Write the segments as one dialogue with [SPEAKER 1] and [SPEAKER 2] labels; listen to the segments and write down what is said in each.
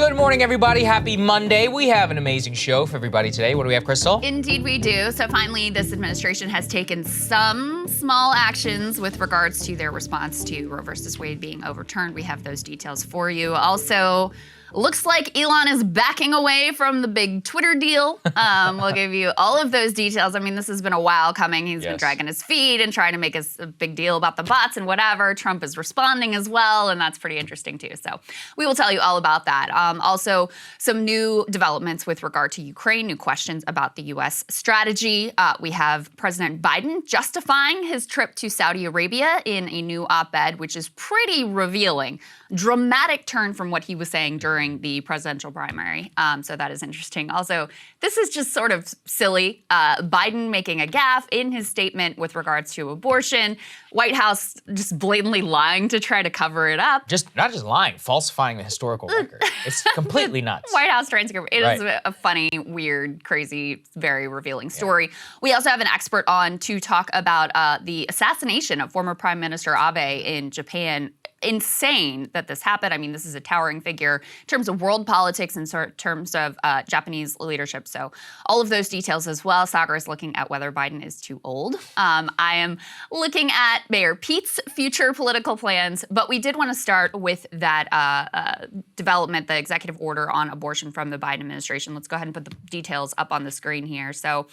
[SPEAKER 1] Good morning, everybody. Happy Monday. We have an amazing show for everybody today. What do we have, Krystal?
[SPEAKER 2] Indeed we do. So finally, this administration has taken some small actions with regards to their response to Roe versus Wade being overturned. We have those details for you. Also, looks like Elon is backing away from the big Twitter deal. We'll give you all of those details. I mean, this has been a while coming. He's been dragging his feet and trying to make a big deal about the bots and whatever. Trump is responding as well, and that's pretty interesting too. So we will tell you all about that. Also, some new developments with regard to Ukraine, new questions about the U.S. strategy. We have President Biden justifying his trip to Saudi Arabia in a new op-ed, which is pretty revealing. Dramatic turn from what he was saying during the presidential primary. So that is interesting. Also, this is just sort of silly. Biden making a gaffe in his statement with regards to abortion. White House just blatantly lying to try to cover it up.
[SPEAKER 1] Not just lying, falsifying the historical record. It's completely nuts.
[SPEAKER 2] White House transcript. It is a funny, weird, crazy, very revealing story. Yeah. We also have an expert on to talk about the assassination of former Prime Minister Abe in Japan. Insane that this happened. I mean, this is a towering figure in terms of world politics and in terms of Japanese leadership. So all of those details as well. Saagar is looking at whether Biden is too old. I am looking at Mayor Pete's future political plans, but we did want to start with that development, the executive order on abortion from the Biden administration. Let's go ahead and put the details up on the screen here. So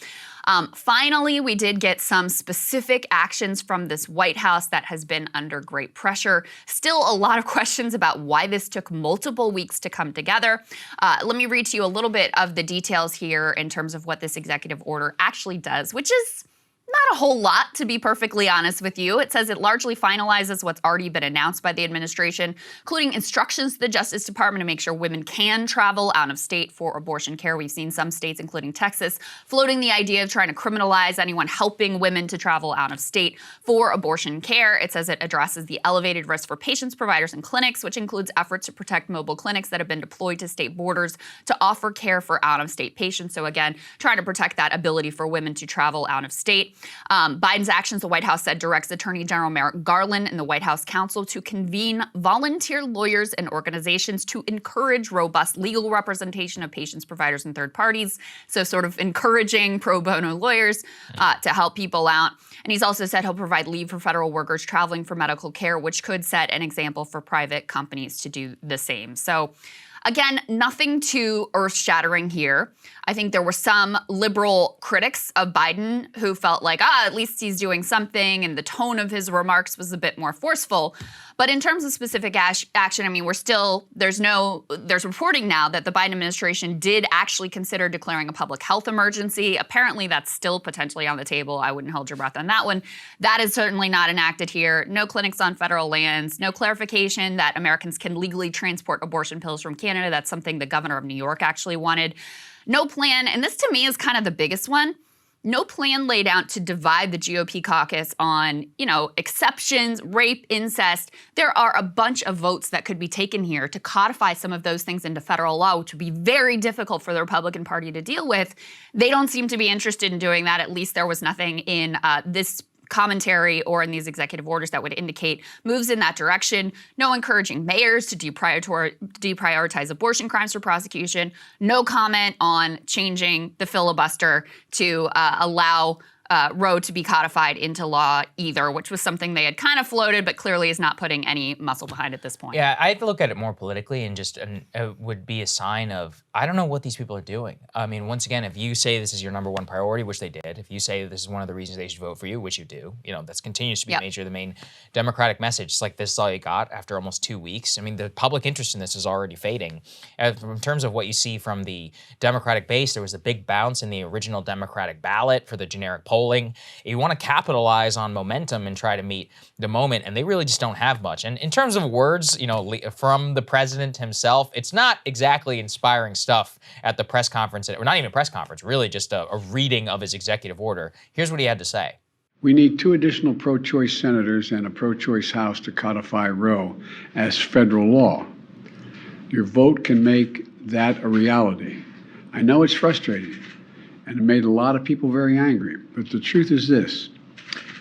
[SPEAKER 2] finally, we did get some specific actions from this White House that has been under great pressure. Still a lot of questions about why this took multiple weeks to come together. Let me read to you a little bit of the details here in terms of what this executive order actually does, which is not a whole lot, to be perfectly honest with you. It says it largely finalizes what's already been announced by the administration, including instructions to the Justice Department to make sure women can travel out of state for abortion care. We've seen some states, including Texas, floating the idea of trying to criminalize anyone helping women to travel out of state for abortion care. It says it addresses the elevated risk for patients, providers, and clinics, which includes efforts to protect mobile clinics that have been deployed to state borders to offer care for out-of-state patients. So again, trying to protect that ability for women to travel out of state. Biden's actions, the White House said, directs Attorney General Merrick Garland and the White House counsel to convene volunteer lawyers and organizations to encourage robust legal representation of patients, providers, and third parties. So sort of encouraging pro bono lawyers to help people out. And he's also said he'll provide leave for federal workers traveling for medical care, which could set an example for private companies to do the same. So again, nothing too earth-shattering here. I think there were some liberal critics of Biden who felt like, at least he's doing something, and the tone of his remarks was a bit more forceful. But in terms of specific action, I mean, there's reporting now that the Biden administration did actually consider declaring a public health emergency. Apparently, that's still potentially on the table. I wouldn't hold your breath on that one. That is certainly not enacted here. No clinics on federal lands, no clarification that Americans can legally transport abortion pills from Canada. That's something the governor of New York actually wanted. No plan, and this to me is kind of the biggest one. No plan laid out to divide the GOP caucus on, exceptions, rape, incest. There are a bunch of votes that could be taken here to codify some of those things into federal law, which would be very difficult for the Republican Party to deal with. They don't seem to be interested in doing that. At least there was nothing in this commentary or in these executive orders that would indicate moves in that direction. No encouraging mayors to deprioritize abortion crimes for prosecution. No comment on changing the filibuster to allow Roe to be codified into law either, which was something they had kind of floated, but clearly is not putting any muscle behind at this point.
[SPEAKER 1] Yeah, I have to look at it more politically, and just would be a sign of, I don't know what these people are doing. I mean, once again, if you say this is your number one priority, which they did, if you say this is one of the reasons they should vote for you, which you do, that continues to be the main Democratic message. It's like, this is all you got after almost 2 weeks. I mean, the public interest in this is already fading. In terms of what you see from the Democratic base, there was a big bounce in the original Democratic ballot for the generic polling. You want to capitalize on momentum and try to meet the moment, and they really just don't have much. And in terms of words, from the president himself, it's not exactly inspiring stuff at the press conference, or not even a press conference, really just a reading of his executive order. Here's what he had to say.
[SPEAKER 3] We need 2 additional pro-choice senators and a pro-choice House to codify Roe as federal law. Your vote can make that a reality. I know it's frustrating, and it made a lot of people very angry. But the truth is this,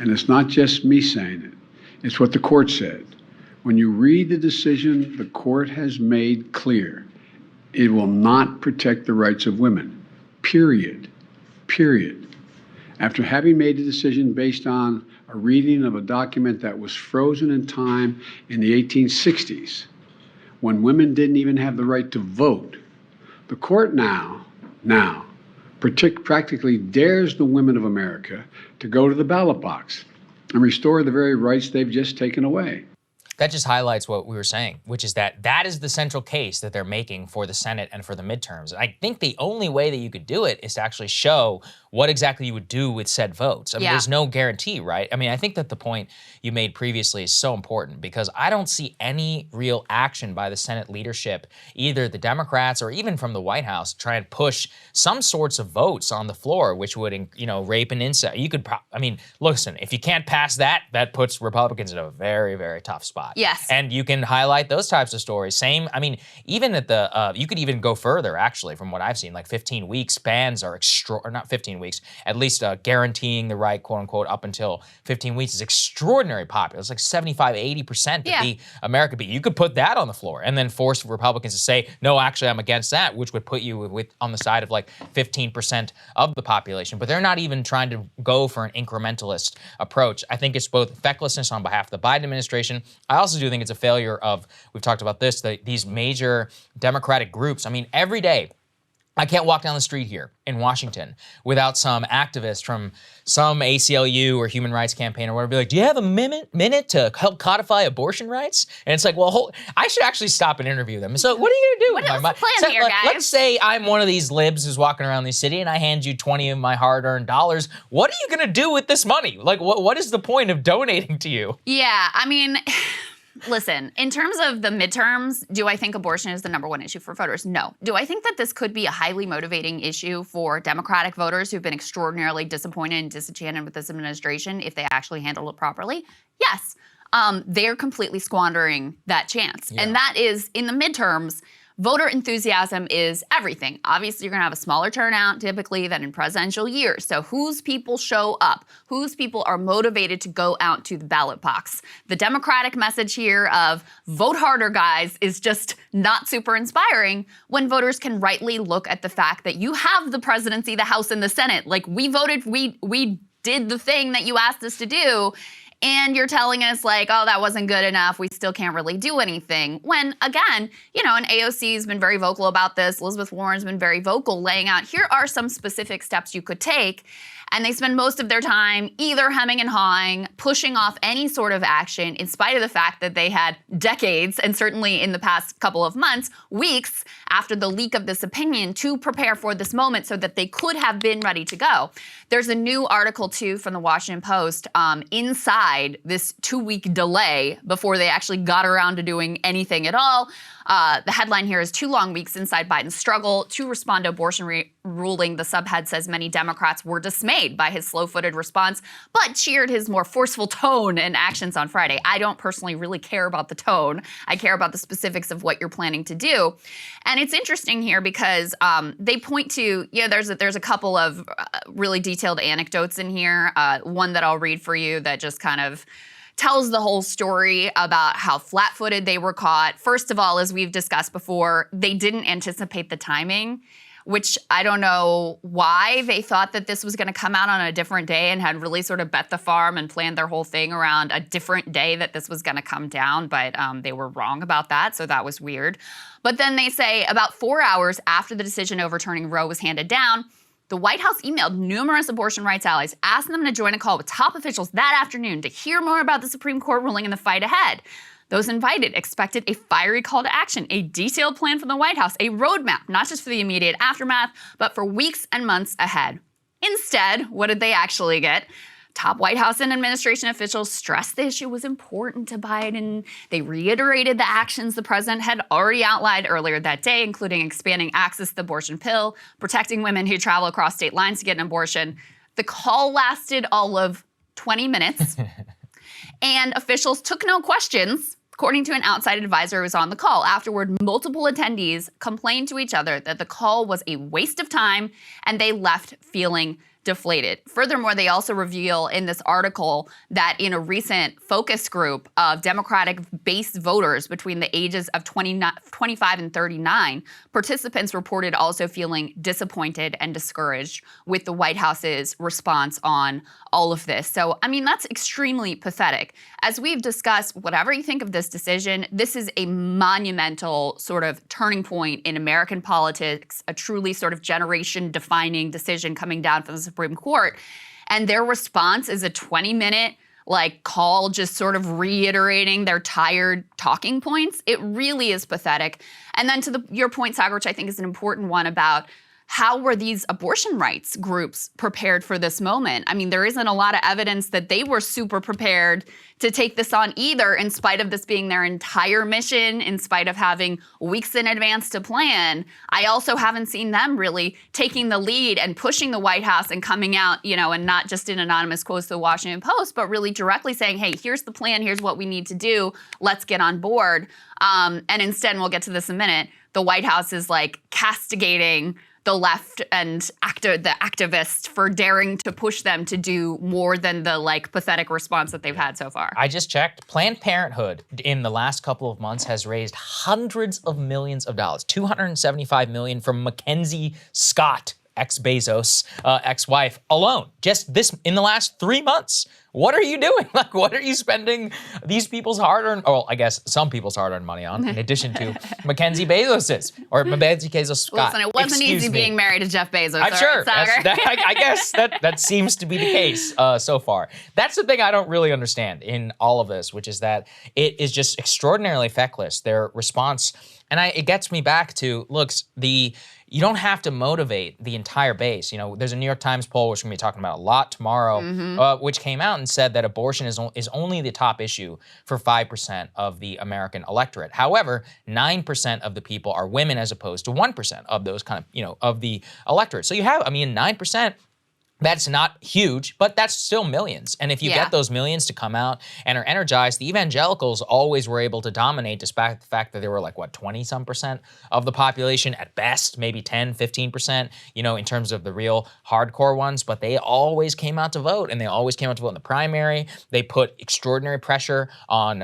[SPEAKER 3] and it's not just me saying it, it's what the court said. When you read the decision, the court has made clear It will not protect the rights of women. Period. Period. After having made a decision based on a reading of a document that was frozen in time in the 1860s, when women didn't even have the right to vote, the court now practically dares the women of America to go to the ballot box and restore the very rights they've just taken away.
[SPEAKER 1] That just highlights what we were saying, which is that is the central case that they're making for the Senate and for the midterms. And I think the only way that you could do it is to actually show what exactly you would do with said votes. I mean, there's no guarantee, right? I mean, I think that the point you made previously is so important because I don't see any real action by the Senate leadership, either the Democrats or even from the White House, to try and push some sorts of votes on the floor, which would, rape and incest. You could, listen, if you can't pass that, that puts Republicans in a very, very tough spot.
[SPEAKER 2] Yes.
[SPEAKER 1] And you can highlight those types of stories. Same, even at the, you could even go further, actually, from what I've seen, like 15 weeks bans are or not 15 weeks, at least guaranteeing the right, quote unquote, up until 15 weeks is extraordinarily popular. It's like 75, 80% that the America beat. You could put that on the floor and then force Republicans to say, no, actually, I'm against that, which would put you on the side of like 15% of the population. But they're not even trying to go for an incrementalist approach. I think it's both fecklessness on behalf of the Biden administration. I also do think it's a failure of, we've talked about this, these major Democratic groups. Every day, I can't walk down the street here in Washington without some activist from some ACLU or human rights campaign or whatever be like, do you have a minute to help codify abortion rights? And it's like, well, I should actually stop and interview them. So what are you going to do?
[SPEAKER 2] What's the plan here, guys?
[SPEAKER 1] Let's say I'm one of these libs who's walking around the city and I hand you 20 of my hard-earned dollars. What are you going to do with this money? Like, what is the point of donating to you?
[SPEAKER 2] Yeah, listen, in terms of the midterms, do I think abortion is the #1 issue for voters? No. Do I think that this could be a highly motivating issue for Democratic voters who've been extraordinarily disappointed and disenchanted with this administration if they actually handle it properly? Yes. They're completely squandering that chance.
[SPEAKER 1] Yeah.
[SPEAKER 2] And that is, in the midterms, voter enthusiasm is everything. Obviously, you're going to have a smaller turnout typically than in presidential years. So whose people show up? Whose people are motivated to go out to the ballot box? The Democratic message here of vote harder, guys, is just not super inspiring when voters can rightly look at the fact that you have the presidency, the House, and the Senate. Like, we voted, we did the thing that you asked us to do. And you're telling us like, oh, that wasn't good enough. We still can't really do anything. When, again, and AOC has been very vocal about this. Elizabeth Warren's been very vocal, laying out, here are some specific steps you could take. And they spend most of their time either hemming and hawing, pushing off any sort of action, in spite of the fact that they had decades, and certainly in the past couple of months, weeks after the leak of this opinion to prepare for this moment so that they could have been ready to go. There's a new article, too, from the Washington Post inside this 2-week delay before they actually got around to doing anything at all. The headline here is 2 long weeks inside Biden's struggle to respond to abortion ruling. The subhead says many Democrats were dismayed by his slow-footed response, but cheered his more forceful tone and actions on Friday. I don't personally really care about the tone. I care about the specifics of what you're planning to do. And it's interesting here because they point to, there's a couple of really detailed anecdotes in here. One that I'll read for you that just kind of tells the whole story about how flat-footed they were caught. First of all, as we've discussed before, they didn't anticipate the timing, which I don't know why they thought that this was going to come out on a different day and had really sort of bet the farm and planned their whole thing around a different day that this was going to come down, but they were wrong about that, so that was weird. But then they say about 4 hours after the decision overturning Roe was handed down, the White House emailed numerous abortion rights allies, asking them to join a call with top officials that afternoon to hear more about the Supreme Court ruling and the fight ahead. Those invited expected a fiery call to action, a detailed plan from the White House, a roadmap, not just for the immediate aftermath, but for weeks and months ahead. Instead, what did they actually get? Top White House and administration officials stressed the issue was important to Biden. They reiterated the actions the president had already outlined earlier that day, including expanding access to the abortion pill, protecting women who travel across state lines to get an abortion. The call lasted all of 20 minutes, and officials took no questions, according to an outside advisor who was on the call. Afterward, multiple attendees complained to each other that the call was a waste of time, and they left feeling deflated. Furthermore, they also reveal in this article that in a recent focus group of Democratic-based voters between the ages of 25 and 39, participants reported also feeling disappointed and discouraged with the White House's response on all of this. So, I mean, that's extremely pathetic. As we've discussed, whatever you think of this decision, this is a monumental sort of turning point in American politics, a truly sort of generation-defining decision coming down from the Supreme Court. And their response is a 20-minute call just sort of reiterating their tired talking points. It really is pathetic. And then to your point, Saagar, which I think is an important one about how were these abortion rights groups prepared for this moment? I mean, there isn't a lot of evidence that they were super prepared to take this on either, in spite of this being their entire mission, in spite of having weeks in advance to plan. I also haven't seen them really taking the lead and pushing the White House and coming out, and not just in anonymous quotes to the Washington Post, but really directly saying, hey, here's the plan, here's what we need to do, let's get on board. And instead, and we'll get to this in a minute, the White House is castigating the left and the activists for daring to push them to do more than the pathetic response that they've had so far.
[SPEAKER 1] I just checked. Planned Parenthood in the last couple of months has raised hundreds of millions of dollars, $275 million from Mackenzie Scott, ex-Bezos, ex-wife alone, just this in the last 3 months. What are you doing? What are you spending these people's hard-earned, I guess some people's hard-earned money on, in addition to Mackenzie Bezos's, or Mackenzie Scott.
[SPEAKER 2] Listen, it wasn't easy being married to Jeff Bezos.
[SPEAKER 1] I'm sure.
[SPEAKER 2] Right,
[SPEAKER 1] I guess that seems to be the case so far. That's the thing I don't really understand in all of this, which is that it is just extraordinarily feckless, their response. And it gets me back to, you don't have to motivate the entire base. There's a New York Times poll, which we're going to be talking about a lot tomorrow, which came out and said that abortion is only the top issue for 5% of the American electorate. However, 9% of the people are women as opposed to 1% of those of the electorate. So you have, 9%. That's not huge, but that's still millions. And if you get those millions to come out and are energized, the evangelicals always were able to dominate, despite the fact that they were 20-some% of the population at best, maybe 10, 15%, in terms of the real hardcore ones. But they always came out to vote, and they always came out to vote in the primary. They put extraordinary pressure on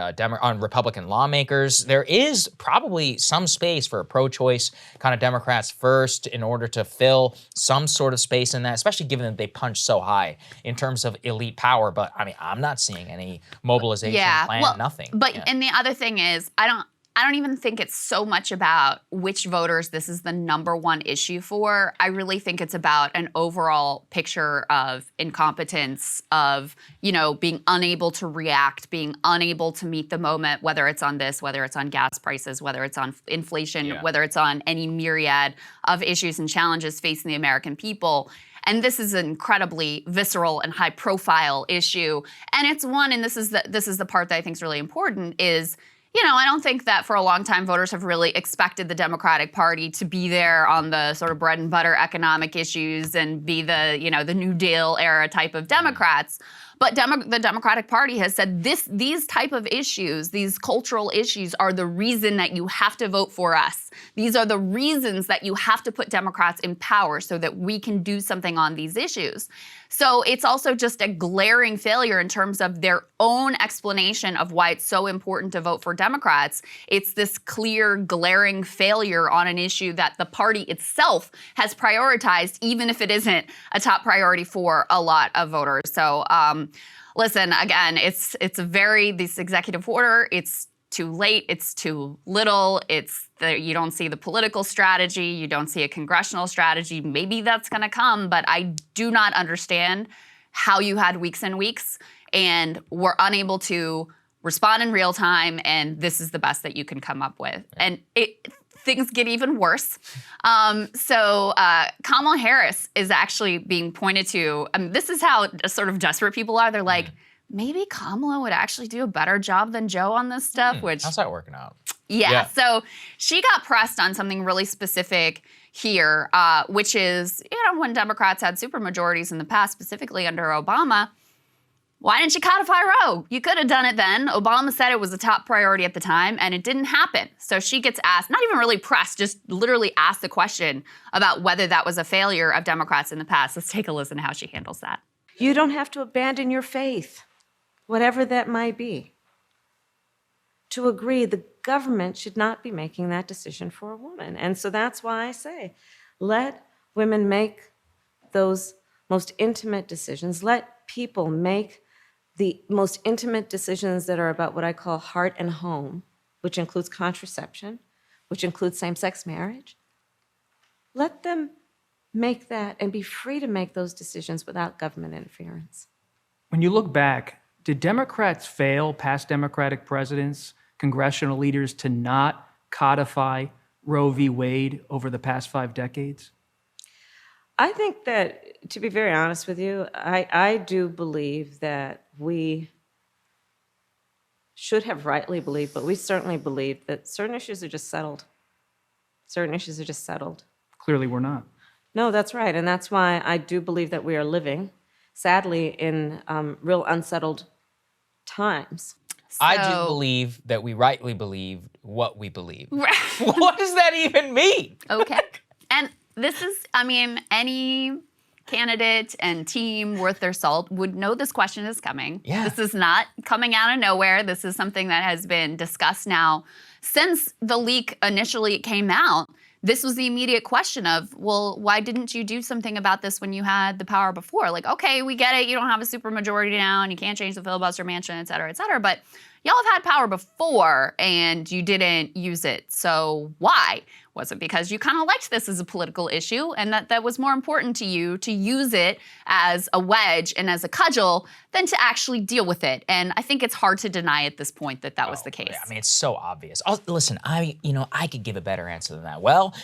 [SPEAKER 1] Republican lawmakers. There is probably some space for pro-choice kind of Democrats first in order to fill some sort of space in that, especially given that they punch so high in terms of elite power. But I'm not seeing any mobilization plan, nothing.
[SPEAKER 2] But and the other thing is, I don't even think it's so much about which voters this is the number one issue for. I really think it's about an overall picture of incompetence, of, being unable to react, being unable to meet the moment, whether it's on this, whether it's on gas prices, whether it's on inflation, whether it's on any myriad of issues and challenges facing the American people. And this is an incredibly visceral and high-profile issue. And it's one, and this is the part that I think is really important, is, I don't think that for a long time voters have really expected the Democratic Party to be there on the sort of bread and butter economic issues and be the, the New Deal era type of Democrats. But the Democratic Party has said these type of issues, these cultural issues, are the reason that you have to vote for us. These are the reasons that you have to put Democrats in power so that we can do something on these issues. So it's also just a glaring failure in terms of their own explanation of why it's so important to vote for Democrats. It's this clear, glaring failure on an issue that the party itself has prioritized, even if it isn't a top priority for a lot of voters. So, listen, again, it's this executive order, it's too late, it's too little, you don't see the political strategy, you don't see a congressional strategy. Maybe that's gonna come, but I do not understand how you had weeks and weeks and were unable to respond in real time, and this is the best that you can come up with. And things get even worse. So Kamala Harris is actually being pointed to, this is how sort of desperate people are. They're like, maybe Kamala would actually do a better job than Joe on this stuff, which—
[SPEAKER 1] How's that working out?
[SPEAKER 2] Yeah, so she got pressed on something really specific here, which is, when Democrats had supermajorities in the past, specifically under Obama, Why didn't you codify Roe? You could have done it then. Obama said it was a top priority at the time, and it didn't happen. So she gets asked, not even really pressed, just literally asked the question about whether that was a failure of Democrats in the past. Let's take a listen to how she handles that.
[SPEAKER 4] You don't have to abandon your faith, whatever that might be, to agree the government should not be making that decision for a woman. And so that's why I say, let women make those most intimate decisions. Let people make the most intimate decisions that are about what I call heart and home, which includes contraception, which includes same-sex marriage. Let them make that and be free to make those decisions without government interference.
[SPEAKER 5] When you look back, did Democrats fail, past Democratic presidents, congressional leaders, to not codify Roe v. Wade over the past 5 decades?
[SPEAKER 4] I think that, to be very honest with you, I do believe that we should have rightly believed, but we certainly believe that certain issues are just settled. Certain issues are just settled.
[SPEAKER 5] Clearly we're not.
[SPEAKER 4] No, that's right. And that's why I do believe that we are living, sadly, in real unsettled times.
[SPEAKER 1] I
[SPEAKER 2] So-
[SPEAKER 1] do believe that we rightly believed what we believe. What does that even mean?
[SPEAKER 2] Okay. And this is, I mean, any candidate and team worth their salt would know this question is coming.
[SPEAKER 1] Yeah.
[SPEAKER 2] This is not coming out of nowhere. This is something that has been discussed now since the leak initially came out. This was the immediate question of, well, why didn't you do something about this when you had the power before? Like, okay, we get it. You don't have a supermajority now and you can't change the filibuster mansion, et cetera, but y'all have had power before and you didn't use it. So why? Was it because you kind of liked this as a political issue and that was more important to you to use it as a wedge and as a cudgel than to actually deal with it? And I think it's hard to deny at this point that was the case.
[SPEAKER 1] Yeah, I mean, it's so obvious. Listen, I could give a better answer than that. Well,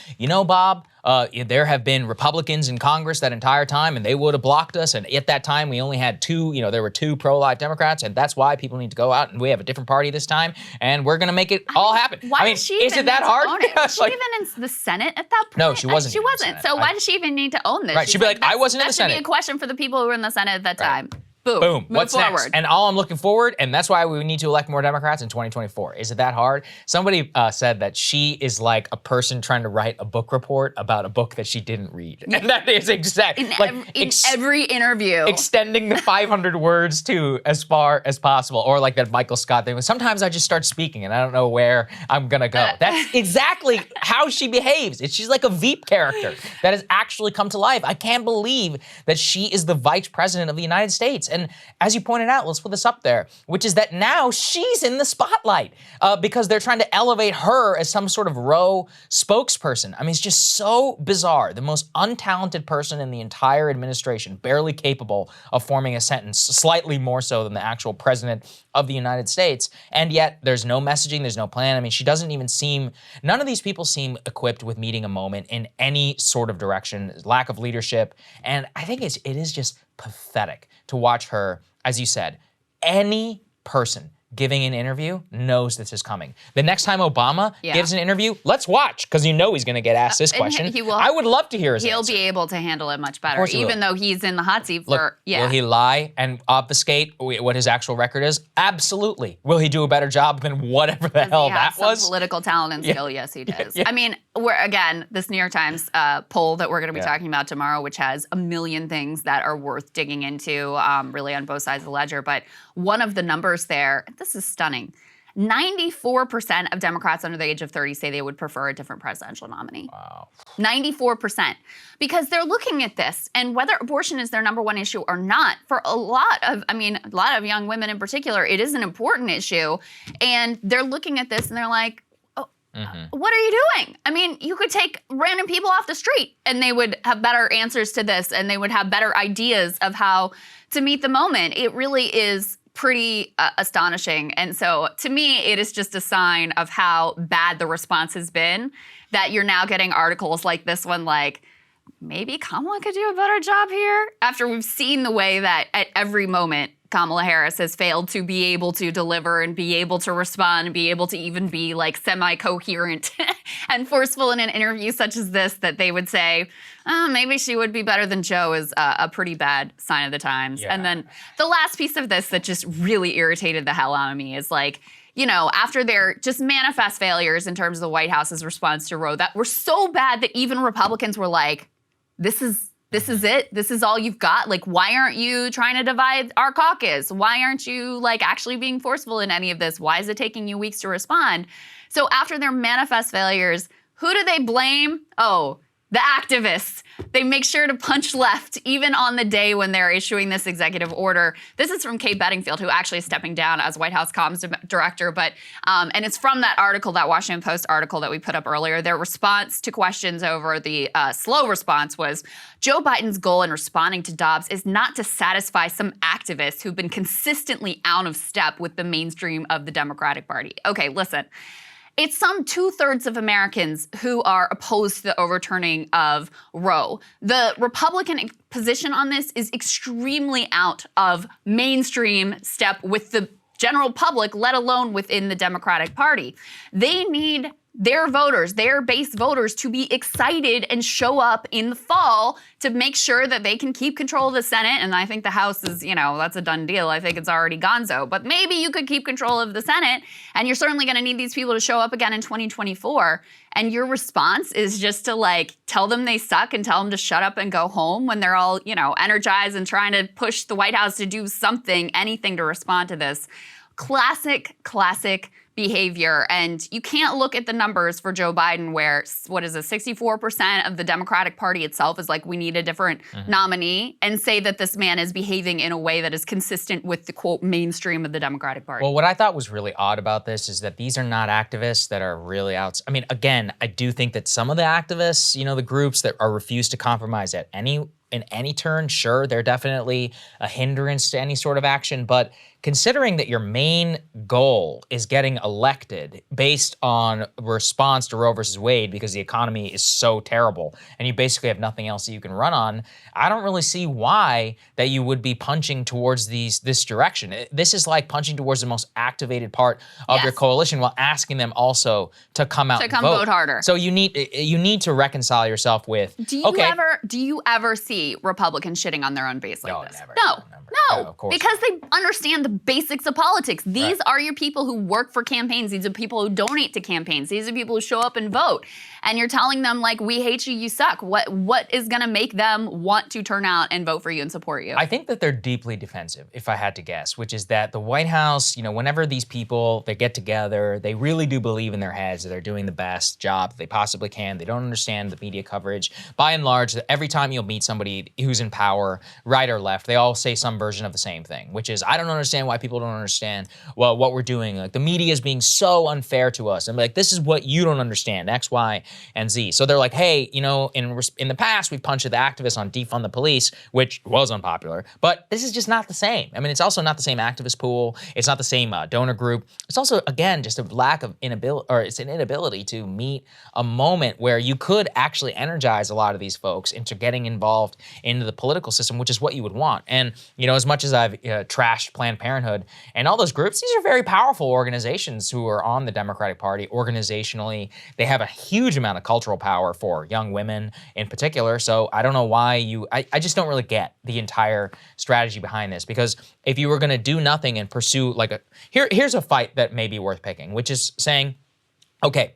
[SPEAKER 1] Bob, there have been Republicans in Congress that entire time, and they would have blocked us. And at that time, we only had two. There were 2 pro-life Democrats, and that's why people need to go out. And we have a different party this time, and we're gonna make it all happen.
[SPEAKER 2] Why did she even
[SPEAKER 1] is it that
[SPEAKER 2] need to
[SPEAKER 1] hard?
[SPEAKER 2] own it? Was she even in the Senate at that point?
[SPEAKER 1] No, she wasn't
[SPEAKER 2] She
[SPEAKER 1] even in the
[SPEAKER 2] wasn't.
[SPEAKER 1] Senate.
[SPEAKER 2] So why did she even need to own this?
[SPEAKER 1] Right,
[SPEAKER 2] She's
[SPEAKER 1] she'd be like, I wasn't in the
[SPEAKER 2] That should be
[SPEAKER 1] Senate.
[SPEAKER 2] a question for the people who were in the Senate at that time. Boom.
[SPEAKER 1] Boom.
[SPEAKER 2] Move
[SPEAKER 1] What's
[SPEAKER 2] forward.
[SPEAKER 1] next? And all I'm looking forward, and that's why we need to elect more Democrats in 2024. Is it that hard? Somebody said that she is like a person trying to write a book report about a book that she didn't read. And that is exact.
[SPEAKER 2] In every interview.
[SPEAKER 1] Extending the 500 words to as far as possible. Or like that Michael Scott thing. Sometimes I just start speaking and I don't know where I'm going to go. That's exactly how she behaves. She's like a Veep character that has actually come to life. I can't believe that she is the vice president of the United States. And as you pointed out, let's put this up there, which is that now she's in the spotlight because they're trying to elevate her as some sort of Roe spokesperson. I mean, it's just so bizarre. The most untalented person in the entire administration, barely capable of forming a sentence, slightly more so than the actual president of the United States. And yet there's no messaging, there's no plan. I mean, she doesn't even seem, none of these people seem equipped with meeting a moment in any sort of direction, lack of leadership. And I think it is just pathetic to watch her, as you said, any person giving an interview knows this is coming. The next time Obama gives an interview, let's watch, because he's going to get asked this question. I would love to hear his answer.
[SPEAKER 2] He'll be able to handle it much better, even though he's in the hot seat for,
[SPEAKER 1] Will he lie and obfuscate what his actual record is? Absolutely. Will he do a better job than whatever the hell that was?
[SPEAKER 2] Political talent and skill, yes, he does. I mean, this New York Times poll that we're going to be talking about tomorrow, which has a million things that are worth digging into, really on both sides of the ledger. But one of the numbers there, this is stunning. 94% of Democrats under the age of 30 say they would prefer a different presidential nominee.
[SPEAKER 1] Wow.
[SPEAKER 2] 94%. Because they're looking at this, and whether abortion is their number one issue or not, for a lot of young women in particular, it is an important issue. And they're looking at this and they're like, what are you doing? I mean, you could take random people off the street and they would have better answers to this and they would have better ideas of how to meet the moment. It really is pretty astonishing. And so to me, it is just a sign of how bad the response has been that you're now getting articles like this one, like, maybe Kamala could do a better job here, after we've seen the way that at every moment Kamala Harris has failed to be able to deliver and be able to respond and be able to even be like semi-coherent and forceful in an interview such as this, that they would say, oh, maybe she would be better than Joe, is a pretty bad sign of the times.
[SPEAKER 1] Yeah.
[SPEAKER 2] And then the last piece of this that just really irritated the hell out of me is like, you know, after their just manifest failures in terms of the White House's response to Roe that were so bad that even Republicans were like, this is it? This is all you've got? Like, why aren't you trying to divide our caucus? Why aren't you, like, actually being forceful in any of this? Why is it taking you weeks to respond? So after their manifest failures, who do they blame? Oh, the activists. They make sure to punch left even on the day when they're issuing this executive order. This is from Kate Bedingfield, who actually is stepping down as White House comms director. But and it's from that article, that Washington Post article that we put up earlier. Their response to questions over the slow response was, Joe Biden's goal in responding to Dobbs is not to satisfy some activists who've been consistently out of step with the mainstream of the Democratic Party. Okay, listen. It's some 2/3 of Americans who are opposed to the overturning of Roe. The Republican position on this is extremely out of mainstream step with the general public, let alone within the Democratic Party. They need their voters, their base voters, to be excited and show up in the fall to make sure that they can keep control of the Senate. And I think the House is, you know, that's a done deal. I think it's already gonzo. But maybe you could keep control of the Senate, and you're certainly going to need these people to show up again in 2024. And your response is just to, like, tell them they suck and tell them to shut up and go home when they're all, you know, energized and trying to push the White House to do something, anything to respond to this. Classic behavior. And you can't look at the numbers for Joe Biden where, what is it, 64% of the Democratic Party itself is like, we need a different nominee, and say that this man is behaving in a way that is consistent with the, quote, mainstream of the Democratic Party.
[SPEAKER 1] Well, what I thought was really odd about this is that these are not activists that are really out. I mean, again, I do think that some of the activists, you know, the groups that are refused to compromise in any turn, sure, they're definitely a hindrance to any sort of action. But considering that your main goal is getting elected based on response to Roe versus Wade because the economy is so terrible and you basically have nothing else that you can run on, I don't really see why that you would be punching towards this direction. This is like punching towards the most activated part of your coalition while asking them also to come out and
[SPEAKER 2] vote harder.
[SPEAKER 1] So you need to reconcile yourself with,
[SPEAKER 2] do you ever see Republicans shitting on their own base like this?
[SPEAKER 1] Never,
[SPEAKER 2] No,
[SPEAKER 1] of course
[SPEAKER 2] because they understand the basics of politics. These are your people who work for campaigns. These are people who donate to campaigns. These are people who show up and vote. And you're telling them, like, we hate you, you suck. What is going to make them want to turn out and vote for you and support you?
[SPEAKER 1] I think that they're deeply defensive, if I had to guess, which is that the White House, you know, whenever these people, they get together, they really do believe in their heads that they're doing the best job they possibly can. They don't understand the media coverage. By and large, every time you'll meet somebody who's in power, right or left, they all say some version of the same thing, which is, I don't understand why people don't understand what we're doing. Like, the media is being so unfair to us. And like, this is what you don't understand, X, Y, and Z. So they're like, hey, you know, in the past, we've punched the activists on defund the police, which was unpopular, but this is just not the same. I mean, it's also not the same activist pool. It's not the same donor group. It's also, again, just a lack of inability, or it's an inability to meet a moment where you could actually energize a lot of these folks into getting involved into the political system, which is what you would want. And, you know, as much as I've trashed Planned Parenthood and all those groups, these are very powerful organizations who are on the Democratic Party organizationally. They have a huge amount of cultural power for young women in particular. So I don't know why I just don't really get the entire strategy behind this, because if you were going to do nothing and pursue like here's a fight that may be worth picking, which is saying, okay,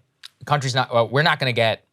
[SPEAKER 1] we're not going to get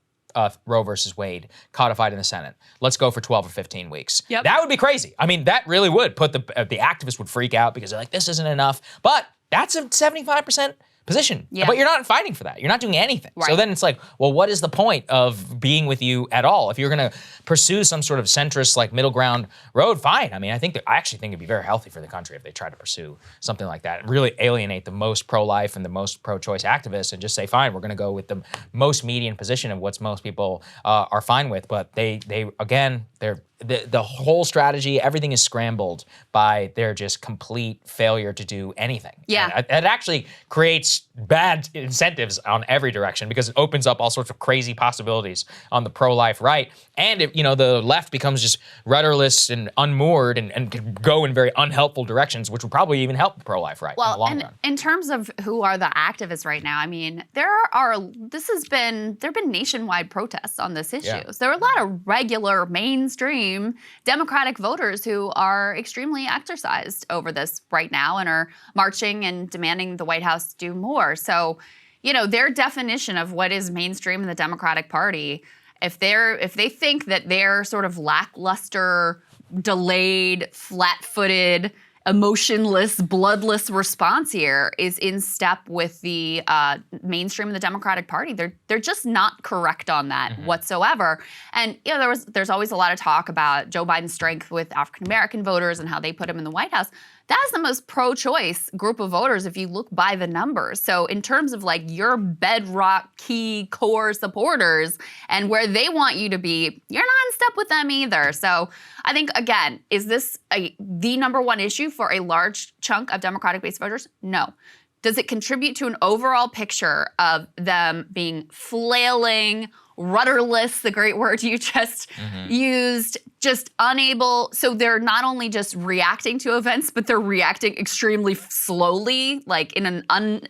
[SPEAKER 1] Roe versus Wade codified in the Senate. Let's go for 12 or 15 weeks.
[SPEAKER 2] Yep.
[SPEAKER 1] That would be crazy. I mean, that really would put the activists would freak out because they're like, this isn't enough. But that's a 75% position.
[SPEAKER 2] Yeah.
[SPEAKER 1] But you're not fighting for that. You're not doing anything.
[SPEAKER 2] Right.
[SPEAKER 1] So then it's like, well, what is the point of being with you at all? If you're going to pursue some sort of centrist, like, middle ground road, fine. I mean, I actually think it'd be very healthy for the country if they tried to pursue something like that and really alienate the most pro-life and the most pro-choice activists and just say, fine, we're going to go with the most median position of what most people are fine with. But they again, the whole strategy, everything is scrambled by their just complete failure to do anything.
[SPEAKER 2] Yeah.
[SPEAKER 1] And it actually creates bad incentives on every direction because it opens up all sorts of crazy possibilities on the pro-life right. And if, the left becomes just rudderless and unmoored and could go in very unhelpful directions, which would probably even help the pro-life right in the long run.
[SPEAKER 2] In terms of who are the activists right now, I mean, there have been nationwide protests on this issue.
[SPEAKER 1] Yeah.
[SPEAKER 2] So there are a lot of regular mainstream Democratic voters who are extremely exercised over this right now and are marching and demanding the White House do more. So, their definition of what is mainstream in the Democratic Party, if they think that their sort of lackluster, delayed, flat-footed, emotionless, bloodless response here is in step with the mainstream of the Democratic Party. They're just not correct on that whatsoever. And there's always a lot of talk about Joe Biden's strength with African American voters and how they put him in the White House. That's the most pro-choice group of voters if you look by the numbers. So in terms of like your bedrock key core supporters and where they want you to be, you're not in step with them either. So I think, again, is this the number one issue for a large chunk of Democratic-based voters? No. Does it contribute to an overall picture of them being flailing, rudderless, the great word you just used, just unable? So they're not only just reacting to events, but they're reacting extremely slowly, like in an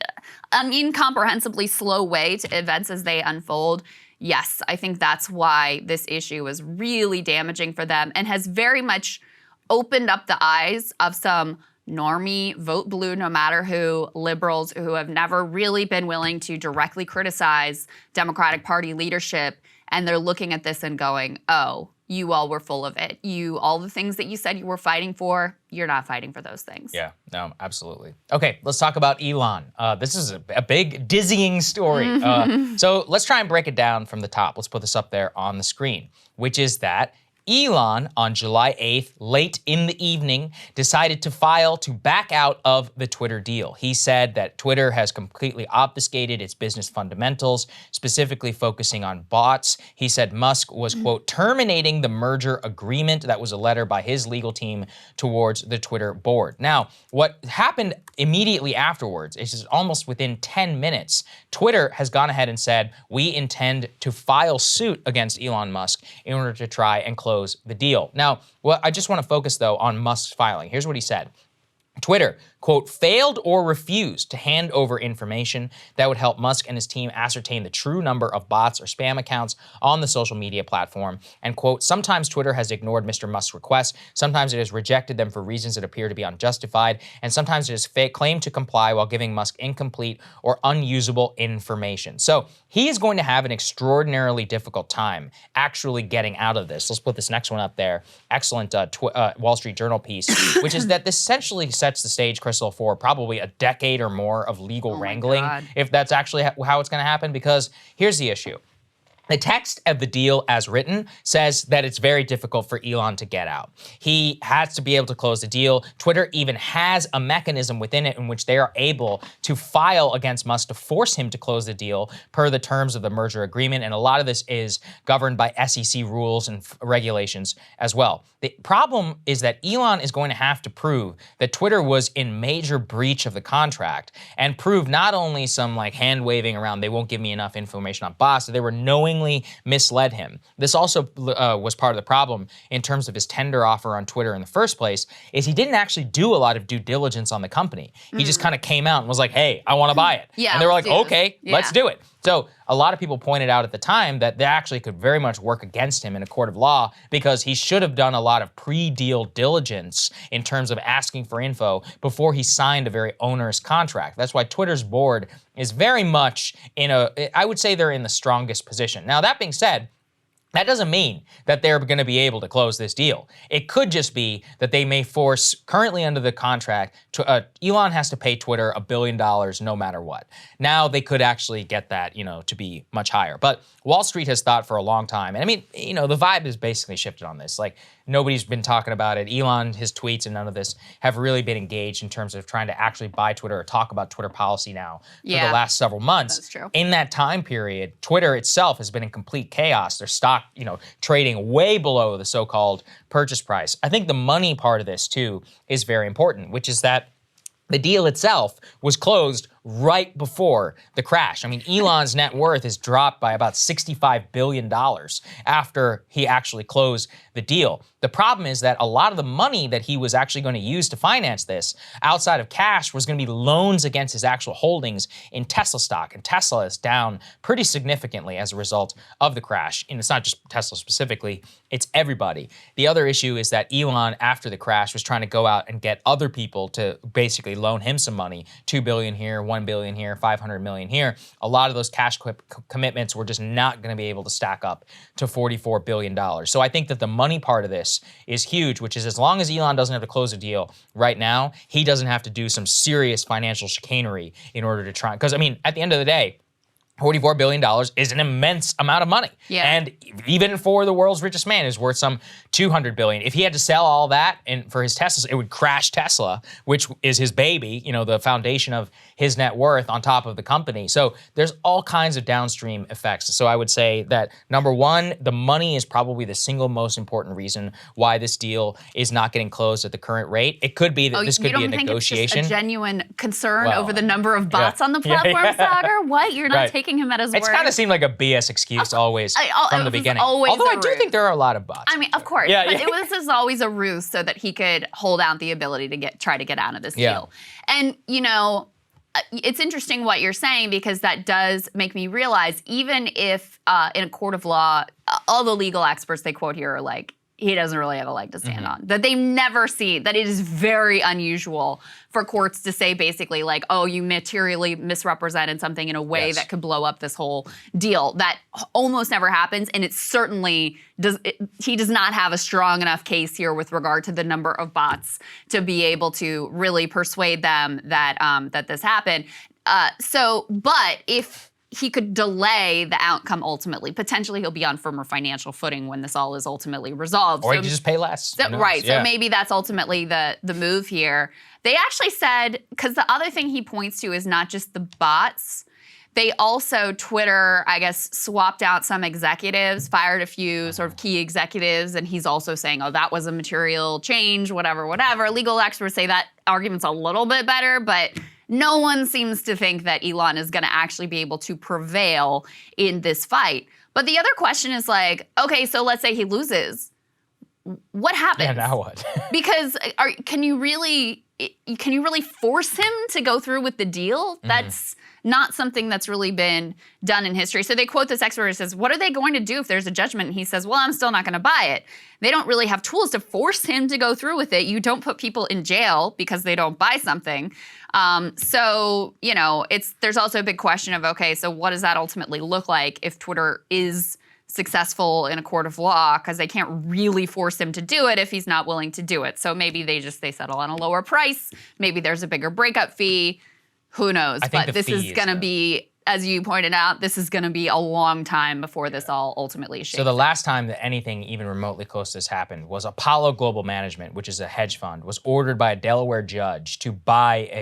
[SPEAKER 2] incomprehensibly slow way to events as they unfold. Yes, I think that's why this issue is really damaging for them and has very much opened up the eyes of some normie, vote blue no matter who, liberals who have never really been willing to directly criticize Democratic Party leadership. And they're looking at this and going, oh, you all were full of it. All the things that you said you were fighting for, you're not fighting for those things.
[SPEAKER 1] Yeah, no, absolutely. Okay, let's talk about Elon. This is a big, dizzying story. So let's try and break it down from the top. Let's put this up there on the screen, which is that Elon, on July 8th, late in the evening, decided to file to back out of the Twitter deal. He said that Twitter has completely obfuscated its business fundamentals, specifically focusing on bots. He said Musk was, quote, terminating the merger agreement. That was a letter by his legal team towards the Twitter board. Now, what happened immediately afterwards is just almost within 10 minutes, Twitter has gone ahead and said, we intend to file suit against Elon Musk in order to try and close the deal. Now, I just want to focus, though, on Musk's filing. Here's what he said. Twitter, quote, failed or refused to hand over information that would help Musk and his team ascertain the true number of bots or spam accounts on the social media platform. And, quote, sometimes Twitter has ignored Mr. Musk's requests. Sometimes it has rejected them for reasons that appear to be unjustified. And sometimes it has claimed to comply while giving Musk incomplete or unusable information. So he is going to have an extraordinarily difficult time actually getting out of this. Let's put this next one up there. Excellent Wall Street Journal piece, which is that this essentially sets the stage, Krystal, for probably a decade or more of legal wrangling, if that's actually how it's going to happen. Because here's the issue. The text of the deal as written says that it's very difficult for Elon to get out. He has to be able to close the deal. Twitter even has a mechanism within it in which they are able to file against Musk to force him to close the deal per the terms of the merger agreement. And a lot of this is governed by SEC rules and regulations as well. The problem is that Elon is going to have to prove that Twitter was in major breach of the contract and prove not only some like hand waving around, they won't give me enough information on bots, that they were knowingly misled him. This also was part of the problem in terms of his tender offer on Twitter in the first place, is he didn't actually do a lot of due diligence on the company. He just kind of came out and was like, hey, I want to buy it.
[SPEAKER 2] Yeah,
[SPEAKER 1] and they were like, okay,
[SPEAKER 2] yeah.
[SPEAKER 1] let's do it. So a lot of people pointed out at the time that they actually could very much work against him in a court of law because he should have done a lot of pre-deal diligence in terms of asking for info before he signed a very onerous contract. That's why Twitter's board is very much I would say they're in the strongest position. Now, that being said, that doesn't mean that they're going to be able to close this deal. It could just be that they may force, currently under the contract, Elon has to pay Twitter $1 billion no matter what. Now they could actually get that, to be much higher. But Wall Street has thought for a long time, and I mean, the vibe has basically shifted on this. Like, nobody's been talking about it. Elon, his tweets and none of this have really been engaged in terms of trying to actually buy Twitter or talk about Twitter policy now for the last several months.
[SPEAKER 2] That's true.
[SPEAKER 1] In that time period, Twitter itself has been in complete chaos. Their stock, trading way below the so-called purchase price. I think the money part of this too is very important, which is that the deal itself was closed right before the crash. I mean, Elon's net worth is dropped by about $65 billion after he actually closed the deal. The problem is that a lot of the money that he was actually going to use to finance this outside of cash was going to be loans against his actual holdings in Tesla stock. And Tesla is down pretty significantly as a result of the crash. And it's not just Tesla specifically, it's everybody. The other issue is that Elon, after the crash, was trying to go out and get other people to basically loan him some money. $2 billion here, $1 billion here, $500 million here. A lot of those cash commitments were just not going to be able to stack up to $44 billion. So I think that the money part of this is huge, which is as long as Elon doesn't have to close a deal right now, he doesn't have to do some serious financial chicanery in order to try. Because, I mean, at the end of the day, $44 billion is an immense amount of money.
[SPEAKER 2] Yeah.
[SPEAKER 1] And even for the world's richest man, is worth some $200 billion. If he had to sell all that and for his Teslas, it would crash Tesla, which is his baby, you know, the foundation of his net worth on top of the company. So there's all kinds of downstream effects. So I would say that number one, the money is probably the single most important reason why this deal is not getting closed at the current rate. It could be that this could be a negotiation.
[SPEAKER 2] It's just a genuine concern
[SPEAKER 1] Well,
[SPEAKER 2] over the number of bots on the
[SPEAKER 1] Yeah,
[SPEAKER 2] platform,
[SPEAKER 1] yeah.
[SPEAKER 2] Saagar? What? You're not
[SPEAKER 1] Right.
[SPEAKER 2] taking him at his
[SPEAKER 1] It's
[SPEAKER 2] word?
[SPEAKER 1] kind of seemed like a BS excuse always
[SPEAKER 2] it
[SPEAKER 1] from the
[SPEAKER 2] was
[SPEAKER 1] beginning.
[SPEAKER 2] always
[SPEAKER 1] Although
[SPEAKER 2] a
[SPEAKER 1] I do
[SPEAKER 2] ruse.
[SPEAKER 1] think there are a lot of bots.
[SPEAKER 2] I mean, of course,
[SPEAKER 1] Yeah,
[SPEAKER 2] but
[SPEAKER 1] yeah.
[SPEAKER 2] it was just always a ruse so that he could hold out the ability to try to get out of this
[SPEAKER 1] Yeah.
[SPEAKER 2] deal. And, you know, it's interesting what you're saying because that does make me realize even if in a court of law, all the legal experts they quote here are like, he doesn't really have a leg to stand on. That they never see, that it is very unusual for courts to say basically like, oh, you materially misrepresented something in a way
[SPEAKER 1] Yes.
[SPEAKER 2] that could blow up this whole deal. That almost never happens, and it certainly does. He does not have a strong enough case here with regard to the number of bots to be able to really persuade them that that this happened. But if he could delay the outcome ultimately, potentially he'll be on firmer financial footing when this all is ultimately resolved.
[SPEAKER 1] Or he could just pay less. Who knows?
[SPEAKER 2] Right.
[SPEAKER 1] Yeah.
[SPEAKER 2] So maybe that's ultimately the move here. They actually said, because the other thing he points to is not just the bots. They also, Twitter, I guess, swapped out some executives, fired a few sort of key executives, and he's also saying, oh, that was a material change, whatever. Legal experts say that argument's a little bit better, but no one seems to think that Elon is going to actually be able to prevail in this fight. But the other question is like, okay, so let's say he loses. What happens?
[SPEAKER 1] Yeah, now what?
[SPEAKER 2] Because can you really force him to go through with the deal? That's not something that's really been done in history. So they quote this expert who says, what are they going to do if there's a judgment? And he says, well, I'm still not going to buy it. They don't really have tools to force him to go through with it. You don't put people in jail because they don't buy something. So, you know, there's also a big question of, okay, so what does that ultimately look like if Twitter is successful in a court of law, because they can't really force him to do it if he's not willing to do it. So maybe they settle on a lower price. Maybe there's a bigger breakup fee. Who knows?
[SPEAKER 1] I think
[SPEAKER 2] But
[SPEAKER 1] the
[SPEAKER 2] this is
[SPEAKER 1] fee is
[SPEAKER 2] going to
[SPEAKER 1] the-
[SPEAKER 2] be, as you pointed out, this is going to be a long time before this all ultimately shakes
[SPEAKER 1] So the
[SPEAKER 2] out.
[SPEAKER 1] last time that anything even remotely close to this happened was Apollo Global Management, which is a hedge fund, was ordered by a Delaware judge to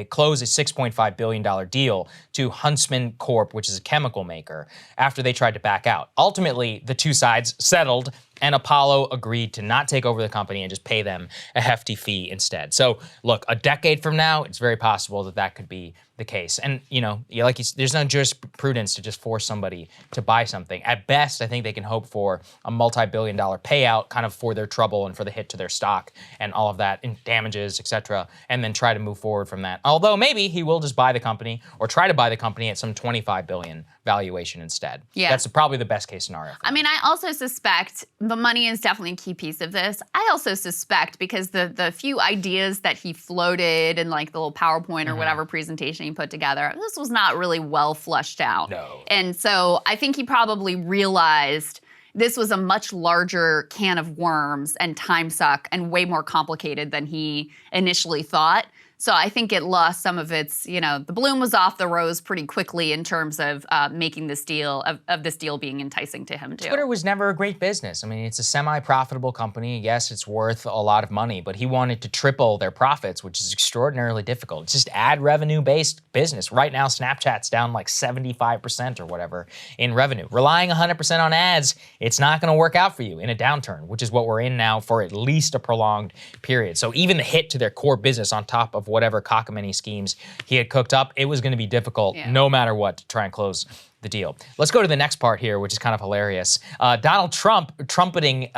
[SPEAKER 1] close a $6.5 billion deal to Huntsman Corp, which is a chemical maker, after they tried to back out. Ultimately, the two sides settled, and Apollo agreed to not take over the company and just pay them a hefty fee instead. So look, a decade from now, it's very possible that that could be the case. And there's no jurisprudence to just force somebody to buy something. At best, I think they can hope for a multi-billion-dollar payout kind of for their trouble and for the hit to their stock and all of that, and damages, et cetera, and then try to move forward from that. Although maybe he will just buy the company or try to buy the company at some $25 billion valuation instead.
[SPEAKER 2] Yeah.
[SPEAKER 1] That's probably the best case scenario.
[SPEAKER 2] I mean, I also suspect the money is definitely a key piece of this. I also suspect because the few ideas that he floated in like the little PowerPoint or whatever presentation he put together, this was not really well fleshed out.
[SPEAKER 1] No.
[SPEAKER 2] And so I think he probably realized this was a much larger can of worms and time suck and way more complicated than he initially thought. So I think it lost some of its, the bloom was off the rose pretty quickly in terms of making this deal, of this deal being enticing to him too.
[SPEAKER 1] Twitter was never a great business. I mean, it's a semi-profitable company. Yes, it's worth a lot of money, but he wanted to triple their profits, which is extraordinarily difficult. It's just ad revenue-based business. Right now, Snapchat's down like 75% or whatever in revenue. Relying 100% on ads, it's not going to work out for you in a downturn, which is what we're in now for at least a prolonged period. So even the hit to their core business on top of of whatever cockamamie schemes he had cooked up, it was going to be difficult no matter what to try and close the deal. Let's go to the next part here, which is kind of hilarious. Donald Trump trumpeting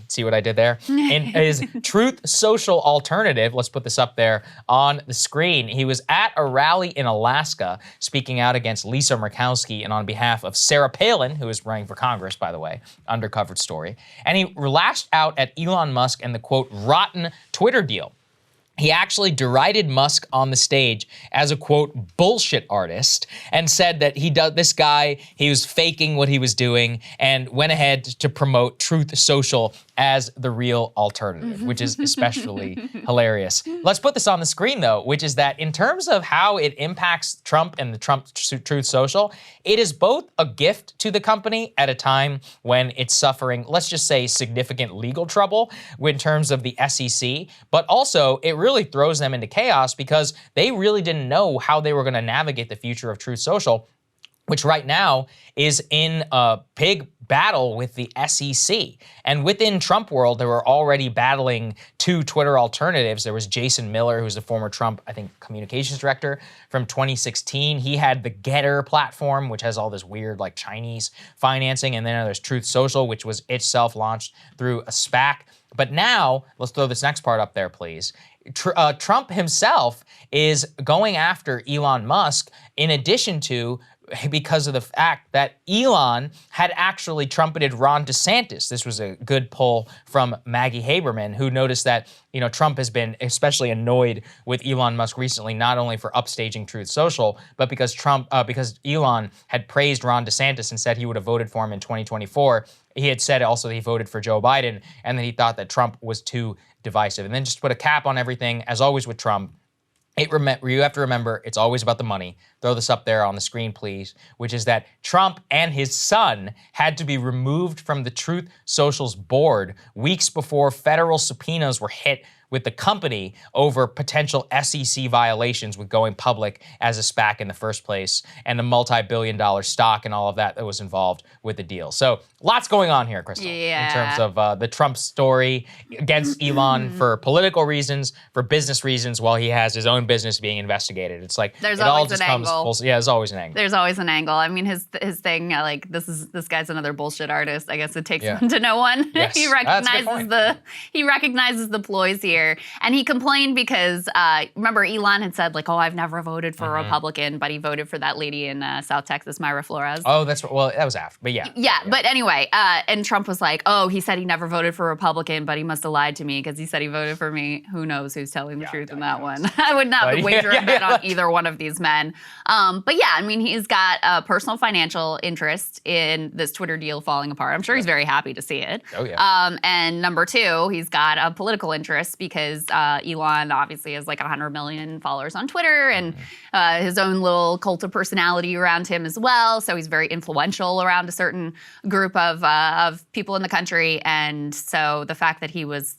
[SPEAKER 1] see what I did there? In his Truth Social alternative, let's put this up there on the screen. He was at a rally in Alaska speaking out against Lisa Murkowski and on behalf of Sarah Palin, who is running for Congress, by the way, undercovered story. And he lashed out at Elon Musk and the, quote, rotten Twitter deal. He actually derided Musk on the stage as a, quote, bullshit artist and said that he was faking what he was doing and went ahead to promote Truth Social as the real alternative, which is especially hilarious. Let's put this on the screen, though, which is that in terms of how it impacts Trump and the Trump Truth Social, it is both a gift to the company at a time when it's suffering, let's just say, significant legal trouble in terms of the SEC, but also it really throws them into chaos because they really didn't know how they were going to navigate the future of Truth Social, which right now is in a big battle with the SEC. And within Trump world, they were already battling two Twitter alternatives. There was Jason Miller, who's the former Trump, I think, communications director from 2016. He had the Getter platform, which has all this weird like Chinese financing. And then there's Truth Social, which was itself launched through a SPAC. But now, let's throw this next part up there, please. Trump himself is going after Elon Musk in addition to because of the fact that Elon had actually trumpeted Ron DeSantis. This was a good poll from Maggie Haberman, who noticed that, you know, Trump has been especially annoyed with Elon Musk recently, not only for upstaging Truth Social, but because Elon had praised Ron DeSantis and said he would have voted for him in 2024. He had said also that he voted for Joe Biden, and that he thought that Trump was too divisive. And then just to put a cap on everything, as always with Trump, you have to remember, it's always about the money. Throw this up there on the screen, please, which is that Trump and his son had to be removed from the Truth Social's board weeks before federal subpoenas were hit with the company over potential SEC violations with going public as a SPAC in the first place and the multi-billion-dollar stock and all of that was involved with the deal. So lots going on here, Krystal, in terms of the Trump story against Elon for political reasons, for business reasons, while he has his own business being investigated. It's like
[SPEAKER 2] there's
[SPEAKER 1] it
[SPEAKER 2] always
[SPEAKER 1] all just
[SPEAKER 2] an
[SPEAKER 1] comes
[SPEAKER 2] angle.
[SPEAKER 1] there's always an angle.
[SPEAKER 2] There's always an angle. I mean, his thing, like this guy's another bullshit artist. I guess it takes one to know one.
[SPEAKER 1] Yes.
[SPEAKER 2] He
[SPEAKER 1] That's a good point.
[SPEAKER 2] he recognizes the ploys here. And he complained because, remember, Elon had said, like, oh, I've never voted for a Republican, but he voted for that lady in South Texas, Myra Flores.
[SPEAKER 1] Oh, well, that was after, but yeah.
[SPEAKER 2] Yeah, but anyway, and Trump was like, oh, he said he never voted for a Republican, but he must have lied to me because he said he voted for me. Who knows who's telling the truth in that one? I would not wager a bet on either one of these men. But yeah, I mean, he's got a personal financial interest in this Twitter deal falling apart. I'm sure he's very happy to see it.
[SPEAKER 1] Oh, yeah.
[SPEAKER 2] And number two, he's got a political interest because Elon obviously has like 100 million followers on Twitter and his own little cult of personality around him as well. So he's very influential around a certain group of people in the country. And so the fact that he was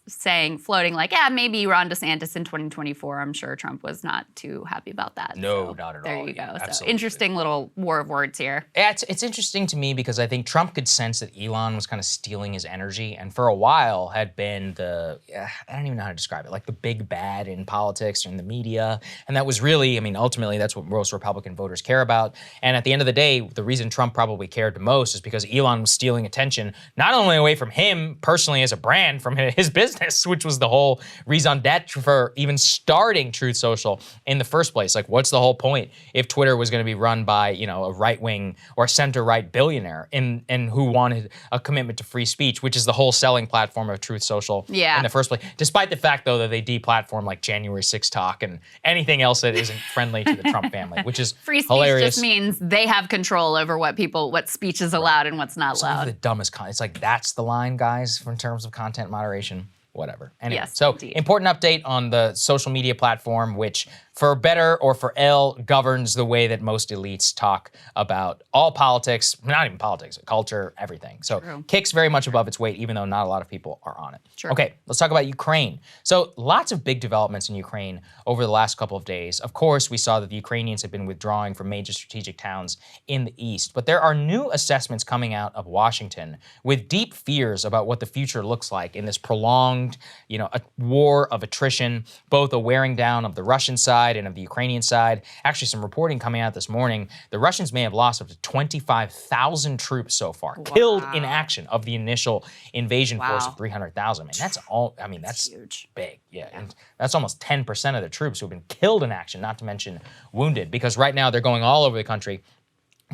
[SPEAKER 2] floating like, yeah, maybe Ron DeSantis in 2024, I'm sure Trump was not too happy about that.
[SPEAKER 1] No,
[SPEAKER 2] so
[SPEAKER 1] not at
[SPEAKER 2] there
[SPEAKER 1] all.
[SPEAKER 2] you go.
[SPEAKER 1] Yeah,
[SPEAKER 2] So interesting little war of words here.
[SPEAKER 1] Yeah, it's interesting to me because I think Trump could sense that Elon was kind of stealing his energy and for a while had been I don't even know how to describe it, like the big bad in politics or in the media. And that was really, I mean, ultimately that's what most Republican voters care about. And at the end of the day, the reason Trump probably cared the most is because Elon was stealing attention, not only away from him personally as a brand, from his business, which was the whole raison d'etre for even starting Truth Social in the first place. Like, what's the whole point if Twitter was going to be run by, you know, a right-wing or center-right billionaire and who wanted a commitment to free speech, which is the whole selling platform of Truth Social in the first place. Despite the fact, though, that they deplatform like January 6 Talk and anything else that isn't friendly to the Trump family, which is
[SPEAKER 2] free speech
[SPEAKER 1] hilarious.
[SPEAKER 2] just means they have control over what speech is allowed and what's not
[SPEAKER 1] Some of
[SPEAKER 2] allowed.
[SPEAKER 1] the dumbest it's like, that's the line, guys, in terms of content moderation. Whatever. Anyway,
[SPEAKER 2] Yes,
[SPEAKER 1] so
[SPEAKER 2] indeed.
[SPEAKER 1] important update on the social media platform, which for better or for ill, governs the way that most elites talk about all politics, not even politics, culture, everything. So kicks very much above its weight, even though not a lot of people are on it. Okay, let's talk about Ukraine. So lots of big developments in Ukraine over the last couple of days. Of course, we saw that the Ukrainians have been withdrawing from major strategic towns in the east, but there are new assessments coming out of Washington with deep fears about what the future looks like in this prolonged, a war of attrition, both a wearing down of the Russian side and of the Ukrainian side. Actually, some reporting coming out this morning, the Russians may have lost up to 25,000 troops so far, killed in action of the initial invasion force of 300,000. Man, that's huge. Big, yeah. And that's almost 10% of the troops who have been killed in action, not to mention wounded, because right now they're going all over the country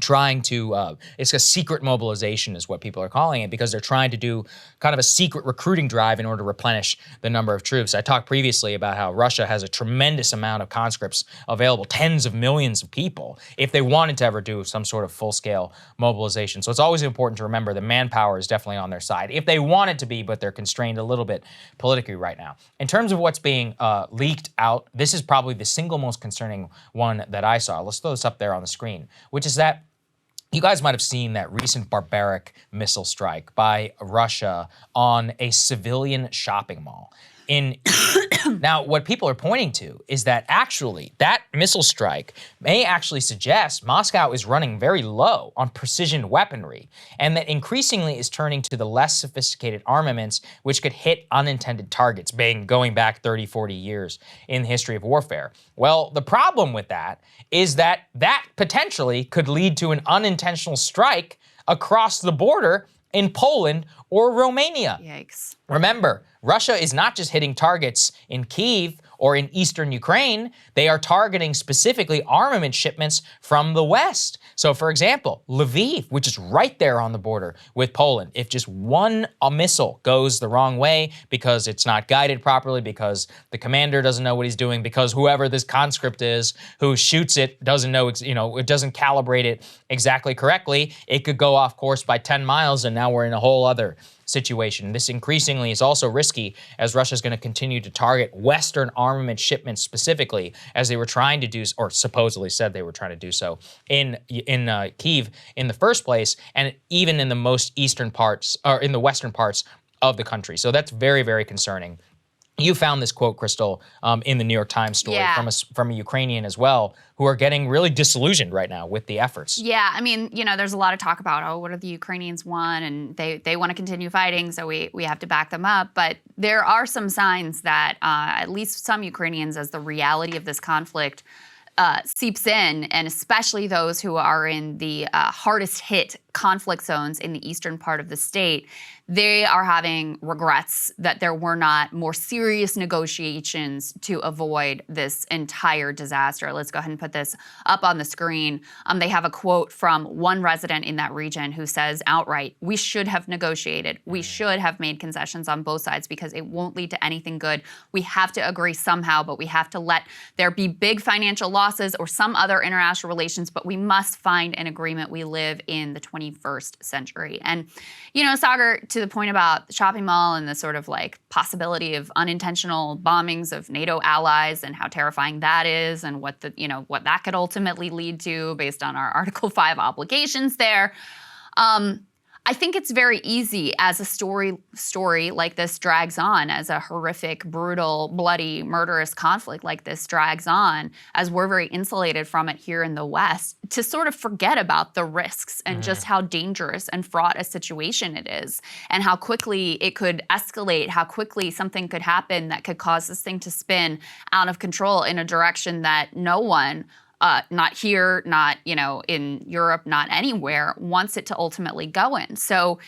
[SPEAKER 1] trying to, it's a secret mobilization is what people are calling it, because they're trying to do kind of a secret recruiting drive in order to replenish the number of troops. I talked previously about how Russia has a tremendous amount of conscripts available, tens of millions of people, if they wanted to ever do some sort of full-scale mobilization. So it's always important to remember that manpower is definitely on their side, if they want it to be, but they're constrained a little bit politically right now. In terms of what's being leaked out, this is probably the single most concerning one that I saw. Let's throw this up there on the screen, which is that you guys might have seen that recent barbaric missile strike by Russia on a civilian shopping mall. Now, what people are pointing to is that actually that missile strike may actually suggest Moscow is running very low on precision weaponry, and that increasingly is turning to the less sophisticated armaments which could hit unintended targets, going back 30, 40 years in the history of warfare. Well, the problem with that is that that potentially could lead to an unintentional strike across the border in Poland or Romania.
[SPEAKER 2] Yikes.
[SPEAKER 1] Remember, Russia is not just hitting targets in Kyiv or in eastern Ukraine. They are targeting specifically armament shipments from the West. So for example, Lviv, which is right there on the border with Poland, if just one missile goes the wrong way because it's not guided properly, because the commander doesn't know what he's doing, because whoever this conscript is who shoots it doesn't know, it doesn't calibrate it exactly correctly, it could go off course by 10 miles and now we're in a whole other situation. This increasingly is also risky as Russia is going to continue to target Western armament shipments specifically, as they were trying to do, or supposedly said they were trying to do so in Kyiv in the first place, and even in the most eastern parts, or in the western parts of the country. So that's very, very concerning. You found this quote, Krystal, in the New York Times story from a Ukrainian as well, who are getting really disillusioned right now with the efforts.
[SPEAKER 2] Yeah, I mean, there's a lot of talk about, what do the Ukrainians want? And they want to continue fighting, so we have to back them up. But there are some signs that at least some Ukrainians, as the reality of this conflict seeps in, and especially those who are in the hardest hit conflict zones in the eastern part of the state, they are having regrets that there were not more serious negotiations to avoid this entire disaster. Let's go ahead and put this up on the screen. They have a quote from one resident in that region who says outright, "We should have negotiated. We should have made concessions on both sides because it won't lead to anything good. We have to agree somehow, but we have to let there be big financial losses or some other international relations, but we must find an agreement. We live in the 21st century." And, Saagar, to the point about the shopping mall and the sort of possibility of unintentional bombings of NATO allies and how terrifying that is, and what that could ultimately lead to based on our Article 5 obligations there. I think it's very easy as a story like this drags on, as a horrific, brutal, bloody, murderous conflict like this drags on, as we're very insulated from it here in the West, to sort of forget about the risks and just how dangerous and fraught a situation it is, and how quickly it could escalate, how quickly something could happen that could cause this thing to spin out of control in a direction that no one, not here, not in Europe, not anywhere, wants it to ultimately go in. So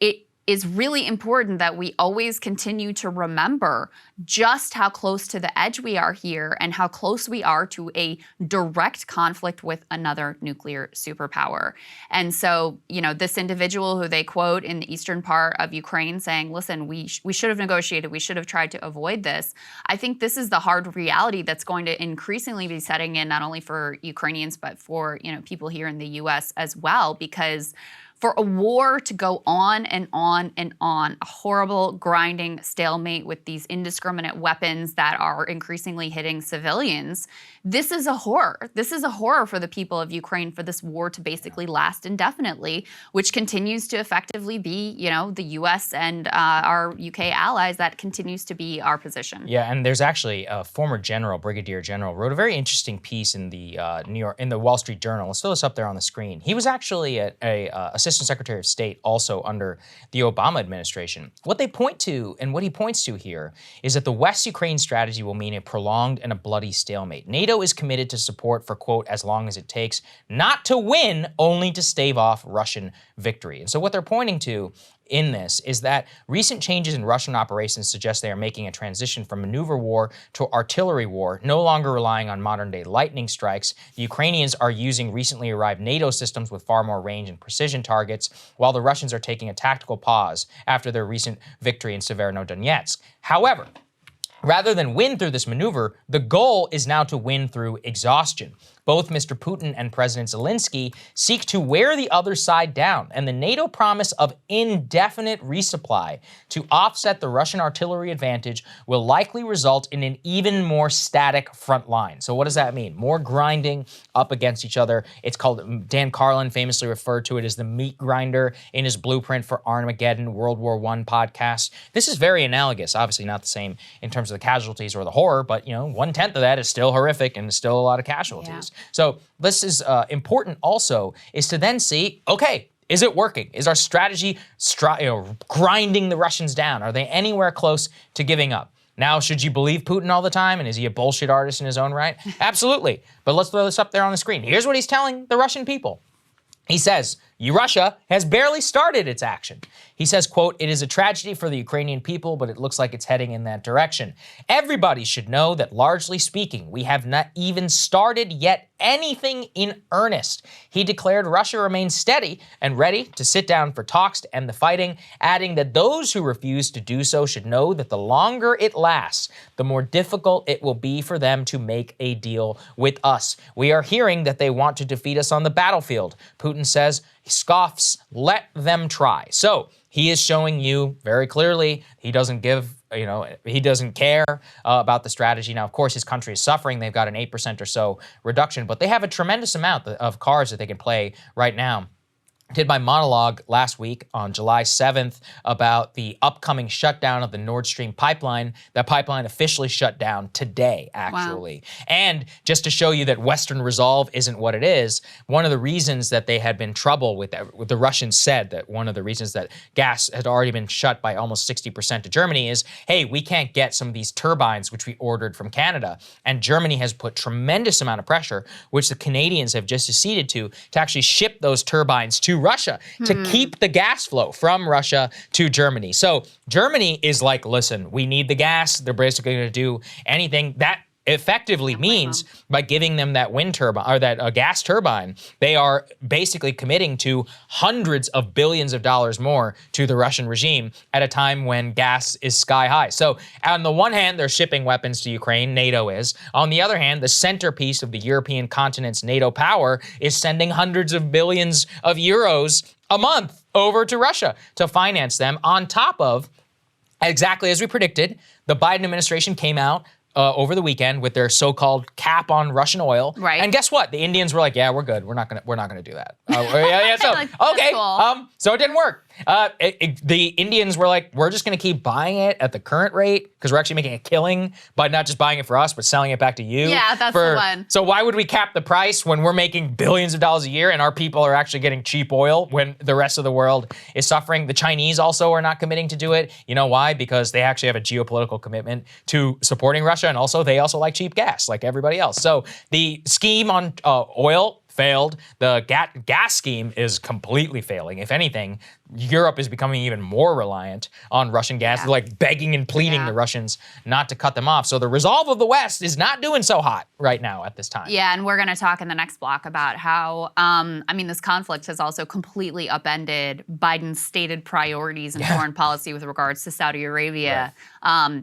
[SPEAKER 2] it is really important that we always continue to remember just how close to the edge we are here, and how close we are to a direct conflict with another nuclear superpower. And so, this individual who they quote in the eastern part of Ukraine saying, listen, we should have negotiated, we should have tried to avoid this. I think this is the hard reality that's going to increasingly be setting in, not only for Ukrainians, but for, people here in the US as well, because for a war to go on and on and on, a horrible grinding stalemate with these indiscriminate weapons that are increasingly hitting civilians. This is a horror. This is a horror for the people of Ukraine, for this war to basically last indefinitely, which continues to effectively be, the U.S. and our UK allies. That continues to be our position.
[SPEAKER 1] Yeah, and there's actually a former general, brigadier general, wrote a very interesting piece in the the Wall Street Journal. Let's throw this up there on the screen. He was actually a assistant secretary of state also under the Obama administration. What they point to, and what he points to here, is that the West Ukraine strategy will mean a prolonged and a bloody stalemate. NATO is committed to support for, quote, as long as it takes, not to win, only to stave off Russian victory. And so what they're pointing to in this is that recent changes in Russian operations suggest they are making a transition from maneuver war to artillery war, no longer relying on modern-day lightning strikes. The Ukrainians are using recently arrived NATO systems with far more range and precision targets, while the Russians are taking a tactical pause after their recent victory in Severodonetsk. However, rather than win through this maneuver, the goal is now to win through exhaustion. Both Mr. Putin and President Zelensky seek to wear the other side down, and the NATO promise of indefinite resupply to offset the Russian artillery advantage will likely result in an even more static front line. So what does that mean? More grinding up against each other. It's called, Dan Carlin famously referred to it as the meat grinder in his Blueprint for Armageddon World War I podcast. This is very analogous, obviously not the same in terms of the casualties or the horror, but 1/10 of that is still horrific and still a lot of casualties. Yeah. So this is important also, is to then see, okay, is it working? Is our strategy grinding the Russians down? Are they anywhere close to giving up? Now, should you believe Putin all the time? And is he a bullshit artist in his own right? Absolutely. But let's throw this up there on the screen. Here's what he's telling the Russian people. He says, Russia has barely started its action. He says, quote, it is a tragedy for the Ukrainian people, but it looks like it's heading in that direction. Everybody should know that, largely speaking, we have not even started yet anything in earnest. He declared Russia remains steady and ready to sit down for talks to end the fighting, adding that those who refuse to do so should know that the longer it lasts, the more difficult it will be for them to make a deal with us. We are hearing that they want to defeat us on the battlefield. Putin says, he scoffs, let them try. So he is showing you very clearly he doesn't give, he doesn't care about the strategy. Now, of course, his country is suffering. They've got an 8% or so reduction, but they have a tremendous amount of cards that they can play right now. Did my monologue last week on July 7th about the upcoming shutdown of the Nord Stream pipeline. That pipeline officially shut down today, actually. Wow. And just to show you that Western resolve isn't what it is, one of the reasons that they had been trouble with the Russians said that one of the reasons that gas had already been shut by almost 60% to Germany is, hey, we can't get some of these turbines which we ordered from Canada. And Germany has put tremendous amount of pressure, which the Canadians have just acceded to actually ship those turbines to Russia to keep the gas flow from Russia to Germany. So Germany is like, listen, we need the gas. They're basically going to do anything. That effectively means by giving them that wind turbine or that gas turbine, they are basically committing to hundreds of billions of dollars more to the Russian regime at a time when gas is sky high. So on the one hand, they're shipping weapons to Ukraine, NATO is. On the other hand, the centerpiece of the European continent's NATO power is sending hundreds of billions of euros a month over to Russia to finance them, on top of, exactly as we predicted, the Biden administration came out over the weekend with their so-called cap on Russian oil. Right. And guess what? The Indians were like, yeah, we're good. We're not gonna do that. So like, okay. Cool. So it didn't work. The Indians were like, we're just gonna keep buying it at the current rate because we're actually making a killing by not just buying it for us, but selling it back to you.
[SPEAKER 2] Yeah, that's the one.
[SPEAKER 1] So why would we cap the price when we're making billions of dollars a year and our people are actually getting cheap oil when the rest of the world is suffering? The Chinese also are not committing to do it. You know why? Because they actually have a geopolitical commitment to supporting Russia, and also they also like cheap gas like everybody else. So the scheme on oil failed. The gas scheme is completely failing. If anything, Europe is becoming even more reliant on Russian gas. They're like begging and pleading the Russians not to cut them off. So the resolve of the West is not doing so hot right now at this time.
[SPEAKER 2] Yeah, and we're going to talk in the next block about how, this conflict has also completely upended Biden's stated priorities in foreign policy with regards to Saudi Arabia,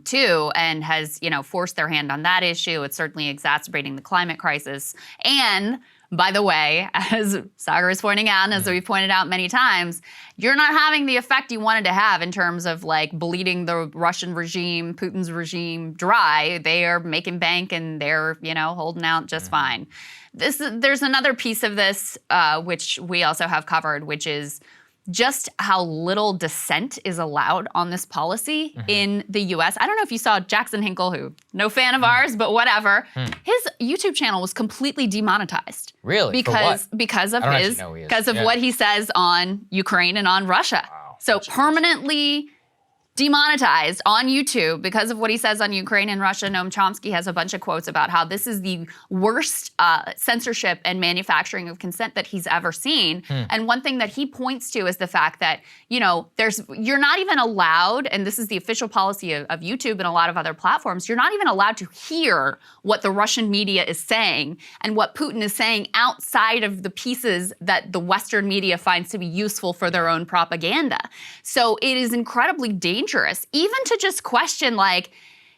[SPEAKER 2] too, and has, forced their hand on that issue. It's certainly exacerbating the climate crisis. And by the way, as Saagar is pointing out, and as we've pointed out many times, you're not having the effect you wanted to have in terms of like bleeding the Russian regime, Putin's regime dry. They are making bank and they're, holding out just fine. There's another piece of this, which we also have covered, which is just how little dissent is allowed on this policy in the US. I don't know if you saw Jackson Hinkle, who no fan of ours, but whatever. His YouTube channel was completely demonetized.
[SPEAKER 1] Really?
[SPEAKER 2] Because
[SPEAKER 1] For what?
[SPEAKER 2] because of what he says on Ukraine and on Russia.
[SPEAKER 1] Wow.
[SPEAKER 2] So permanently demonetized on YouTube because of what he says on Ukraine and Russia. Noam Chomsky has a bunch of quotes about how this is the worst censorship and manufacturing of consent that he's ever seen. And one thing that he points to is the fact that, you're not even allowed, and this is the official policy of YouTube and a lot of other platforms, you're not even allowed to hear what the Russian media is saying and what Putin is saying outside of the pieces that the Western media finds to be useful for their own propaganda. So it is incredibly dangerous, even to just question like,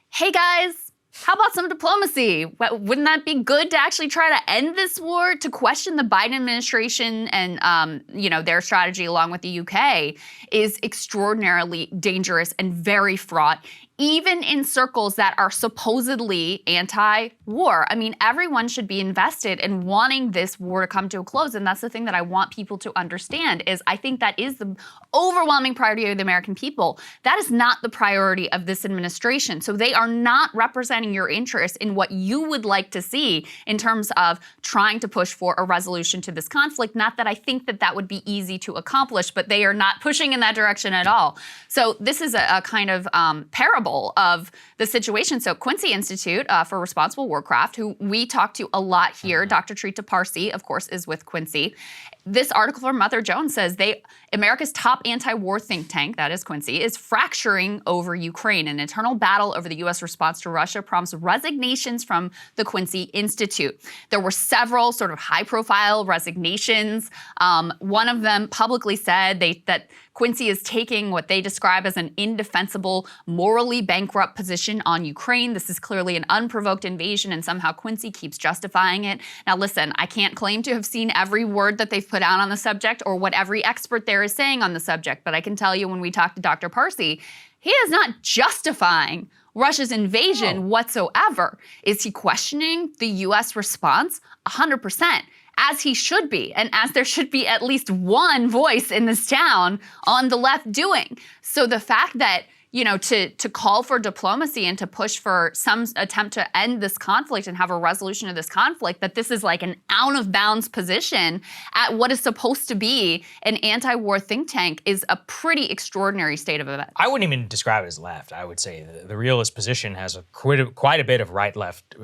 [SPEAKER 2] hey guys, how about some diplomacy? Wouldn't that be good to actually try to end this war? To question the Biden administration and their strategy along with the UK is extraordinarily dangerous and very fraught, even in circles that are supposedly anti-war. I mean, everyone should be invested in wanting this war to come to a close. And that's the thing that I want people to understand is I think that is the overwhelming priority of the American people. That is not the priority of this administration. So they are not representing your interests in what you would like to see in terms of trying to push for a resolution to this conflict. Not that I think that that would be easy to accomplish, but they are not pushing in that direction at all. So this is a kind of parable of the situation. So Quincy Institute for Responsible Warcraft, who we talk to a lot here, Dr. Trita Parsi, of course, is with Quincy. This article from Mother Jones says America's top anti-war think tank, that is Quincy, is fracturing over Ukraine. An internal battle over the U.S. response to Russia prompts resignations from the Quincy Institute. There were several sort of high-profile resignations. One of them publicly said that Quincy is taking what they describe as an indefensible, morally bankrupt position on Ukraine. This is clearly an unprovoked invasion, and somehow Quincy keeps justifying it. Now listen, I can't claim to have seen every word that they've put out on the subject or what every expert there is saying on the subject, but I can tell you when we talk to Dr. Parsi, he is not justifying Russia's invasion whatsoever. Is he questioning the U.S. response? 100%. As he should be, and as there should be at least one voice in this town on the left doing. So the fact that, to call for diplomacy and to push for some attempt to end this conflict and have a resolution of this conflict, that this is like an out of bounds position at what is supposed to be an anti-war think tank is a pretty extraordinary state of events.
[SPEAKER 1] I wouldn't even describe it as left. I would say the realist position has quite a bit of right-left.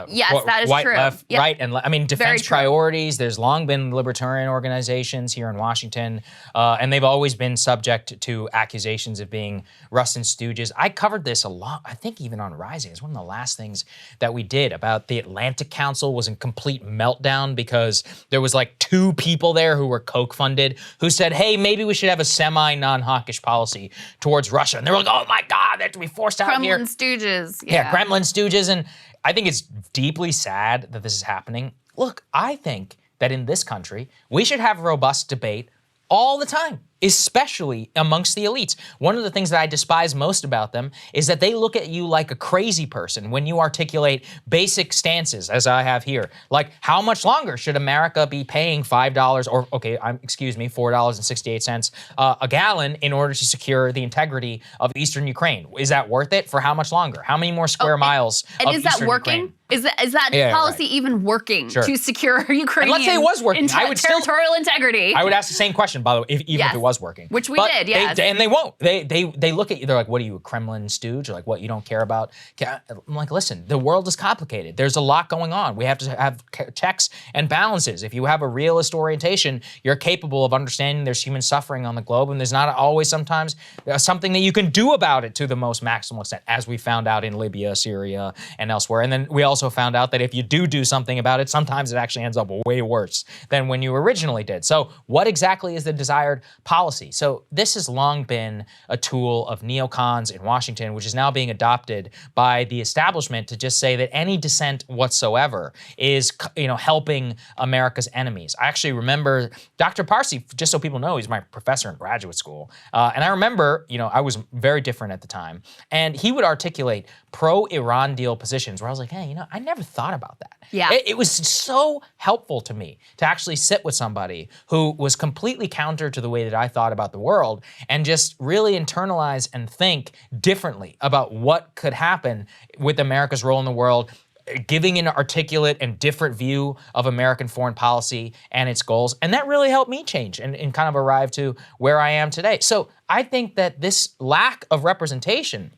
[SPEAKER 2] Yes, that is
[SPEAKER 1] white,
[SPEAKER 2] true.
[SPEAKER 1] Left,
[SPEAKER 2] Yep.
[SPEAKER 1] right, and I mean defense priorities. There's long been libertarian organizations here in Washington, and they've always been subject to accusations of being Russian stooges. I covered this a lot, I think even on Rising. It's one of the last things that we did about the Atlantic Council was in complete meltdown because there was like 2 people there who were Koch funded who said, hey, maybe we should have a semi-non-hawkish policy towards Russia. And they were like, oh my God, they have to be forced out here.
[SPEAKER 2] Kremlin stooges.
[SPEAKER 1] Yeah, Kremlin stooges. And I think it's deeply sad that this is happening. Look, I think that in this country, we should have robust debate all the time, especially amongst the elites. One of the things that I despise most about them is that they look at you like a crazy person when you articulate basic stances, as I have here. Like, how much longer should America be paying $5 or, $4.68 a gallon in order to secure the integrity of Eastern Ukraine? Is that worth it? For how much longer? How many more square miles
[SPEAKER 2] and
[SPEAKER 1] of
[SPEAKER 2] is that
[SPEAKER 1] Eastern
[SPEAKER 2] working?
[SPEAKER 1] Ukraine?
[SPEAKER 2] Is that policy even working to secure Ukrainian
[SPEAKER 1] And let's say it was working. I would
[SPEAKER 2] territorial integrity?
[SPEAKER 1] I would ask the same question, by the way, even if it was working.
[SPEAKER 2] Which we did, yes.
[SPEAKER 1] And they won't. They look at you, they're like, what are you, a Kremlin stooge? Or like, what, you don't care about? I'm like, listen, the world is complicated. There's a lot going on. We have to have checks and balances. If you have a realist orientation, you're capable of understanding there's human suffering on the globe, and there's not always sometimes something that you can do about it to the most maximal extent, as we found out in Libya, Syria, and elsewhere. And then we also found out that if you do something about it, sometimes it actually ends up way worse than when you originally did. So what exactly is the desired policy policy. So this has long been a tool of neocons in Washington, which is now being adopted by the establishment to just say that any dissent whatsoever is, helping America's enemies. I actually remember Dr. Parsi, just so people know, he's my professor in graduate school. And I remember, I was very different at the time. And he would articulate pro-Iran deal positions where I was like, hey, I never thought about that.
[SPEAKER 2] Yeah.
[SPEAKER 1] It was so helpful to me to actually sit with somebody who was completely counter to the way that I thought about the world and just really internalize and think differently about what could happen with America's role in the world, giving an articulate and different view of American foreign policy and its goals. And that really helped me change and kind of arrive to where I am today. So I think that this lack of representation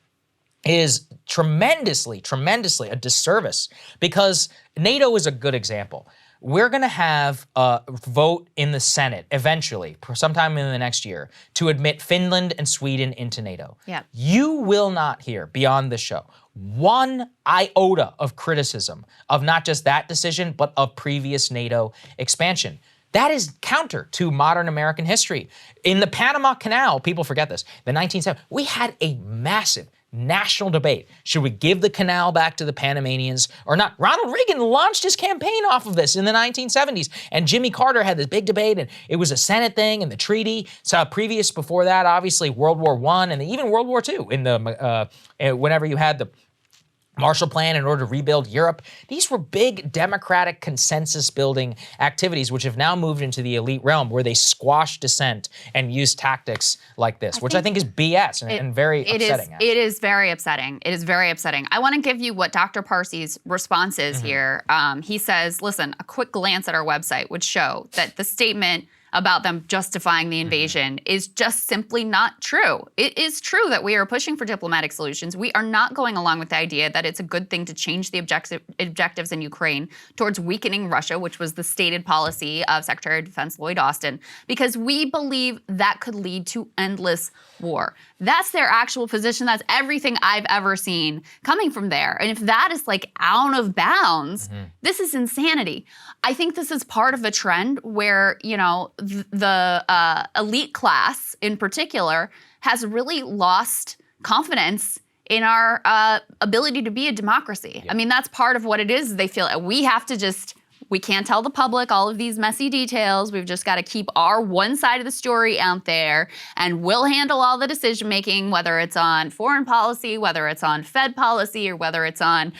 [SPEAKER 1] is tremendously a disservice, because NATO is a good example. We're going to have a vote in the Senate eventually, sometime in the next year, to admit Finland and Sweden into NATO.
[SPEAKER 2] Yeah.
[SPEAKER 1] You will not hear, beyond this show, one iota of criticism of not just that decision, but of previous NATO expansion. That is counter to modern American history. In the Panama Canal, people forget this, the 1970s, we had a massive national debate. Should we give the canal back to the Panamanians or not? Ronald Reagan launched his campaign off of this in the 1970s, and Jimmy Carter had this big debate, and it was a Senate thing and the treaty. So previous before that, obviously World War I and even World War II in the whenever you had the Marshall Plan in order to rebuild Europe. These were big democratic consensus-building activities, which have now moved into the elite realm where they squash dissent and use tactics like this, which I think is BS and very upsetting.
[SPEAKER 2] It is very upsetting. It is very upsetting. I want to give you what Dr. Parsi's response is here. He says, listen, a quick glance at our website would show that the statement about them justifying the invasion is just simply not true. It is true that we are pushing for diplomatic solutions. We are not going along with the idea that it's a good thing to change the objectives in Ukraine towards weakening Russia, which was the stated policy of Secretary of Defense Lloyd Austin, because we believe that could lead to endless war. That's their actual position. That's everything I've ever seen coming from there. And if that is like out of bounds, this is insanity. I think this is part of a trend where, the elite class in particular has really lost confidence in our ability to be a democracy. I mean, that's part of what it is. They feel we can't tell the public all of these messy details. We've just got to keep our one side of the story out there, and we'll handle all the decision making, whether it's on foreign policy, whether it's on Fed policy, or whether it's on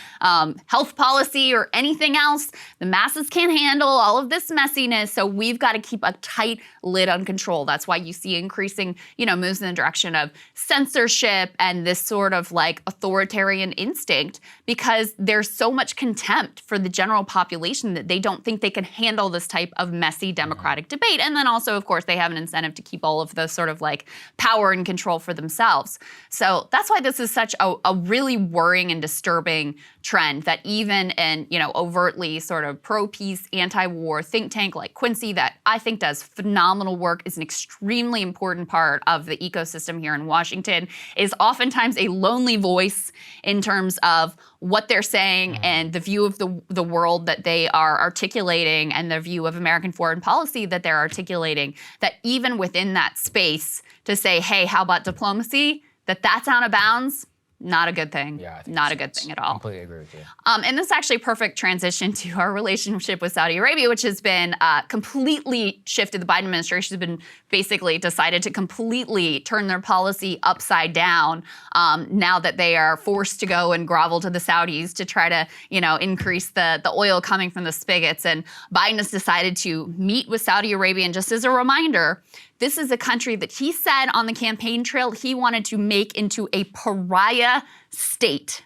[SPEAKER 2] health policy or anything else. The masses can't handle all of this messiness, so we've got to keep a tight lid on control. That's why you see increasing, moves in the direction of censorship and this sort of like authoritarian instinct, because there's so much contempt for the general population that they don't think they can handle this type of messy democratic debate. And then also, of course, they have an incentive to keep all of the sort of like power and control for themselves. So that's why this is such a really worrying and disturbing trend, that even in, overtly sort of pro-peace, anti-war think tank like Quincy, that I think does phenomenal work, is an extremely important part of the ecosystem here in Washington, is oftentimes a lonely voice in terms of what they're saying and the view of the world that they are articulating and the view of American foreign policy that they're articulating, that even within that space to say, hey, how about diplomacy, that's out of bounds, not a good thing.
[SPEAKER 1] Yeah, I think
[SPEAKER 2] not a good thing at all.
[SPEAKER 1] Completely agree with you.
[SPEAKER 2] And this is actually a perfect transition to our relationship with Saudi Arabia, which has been completely shifted. The Biden administration has been basically decided to completely turn their policy upside down now that they are forced to go and grovel to the Saudis to try to, increase the oil coming from the spigots. And Biden has decided to meet with Saudi Arabia. And just as a reminder, this is a country that he said on the campaign trail he wanted to make into a pariah state.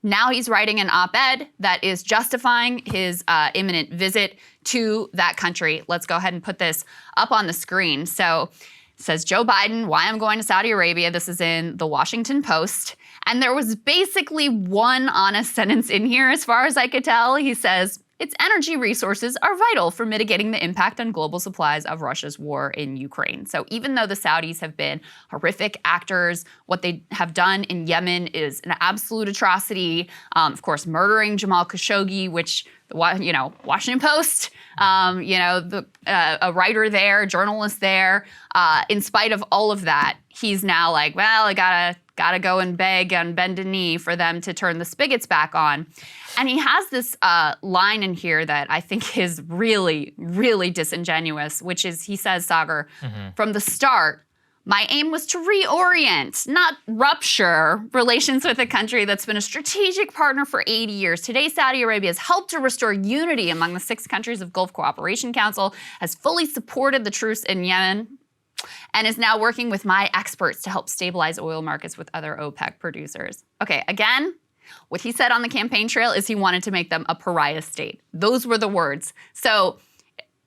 [SPEAKER 2] Now he's writing an op-ed that is justifying his imminent visit to that country. Let's go ahead and put this up on the screen. So it says, Joe Biden, why I'm going to Saudi Arabia. This is in the Washington Post. And there was basically one honest sentence in here as far as I could tell. He says, its energy resources are vital for mitigating the impact on global supplies of Russia's war in Ukraine. So even though the Saudis have been horrific actors, what they have done in Yemen is an absolute atrocity. Of course, murdering Jamal Khashoggi, which Washington Post, a writer there, a journalist there. In spite of all of that, he's now like, well, I gotta go and beg and bend a knee for them to turn the spigots back on. And he has this line in here that I think is really, really disingenuous, which is, he says, Saagar, from the start, my aim was to reorient, not rupture, relations with a country that's been a strategic partner for 80 years. Today, Saudi Arabia has helped to restore unity among the 6 countries of Gulf Cooperation Council, has fully supported the truce in Yemen, and is now working with my experts to help stabilize oil markets with other OPEC producers. Okay, again, what he said on the campaign trail is he wanted to make them a pariah state. Those were the words. So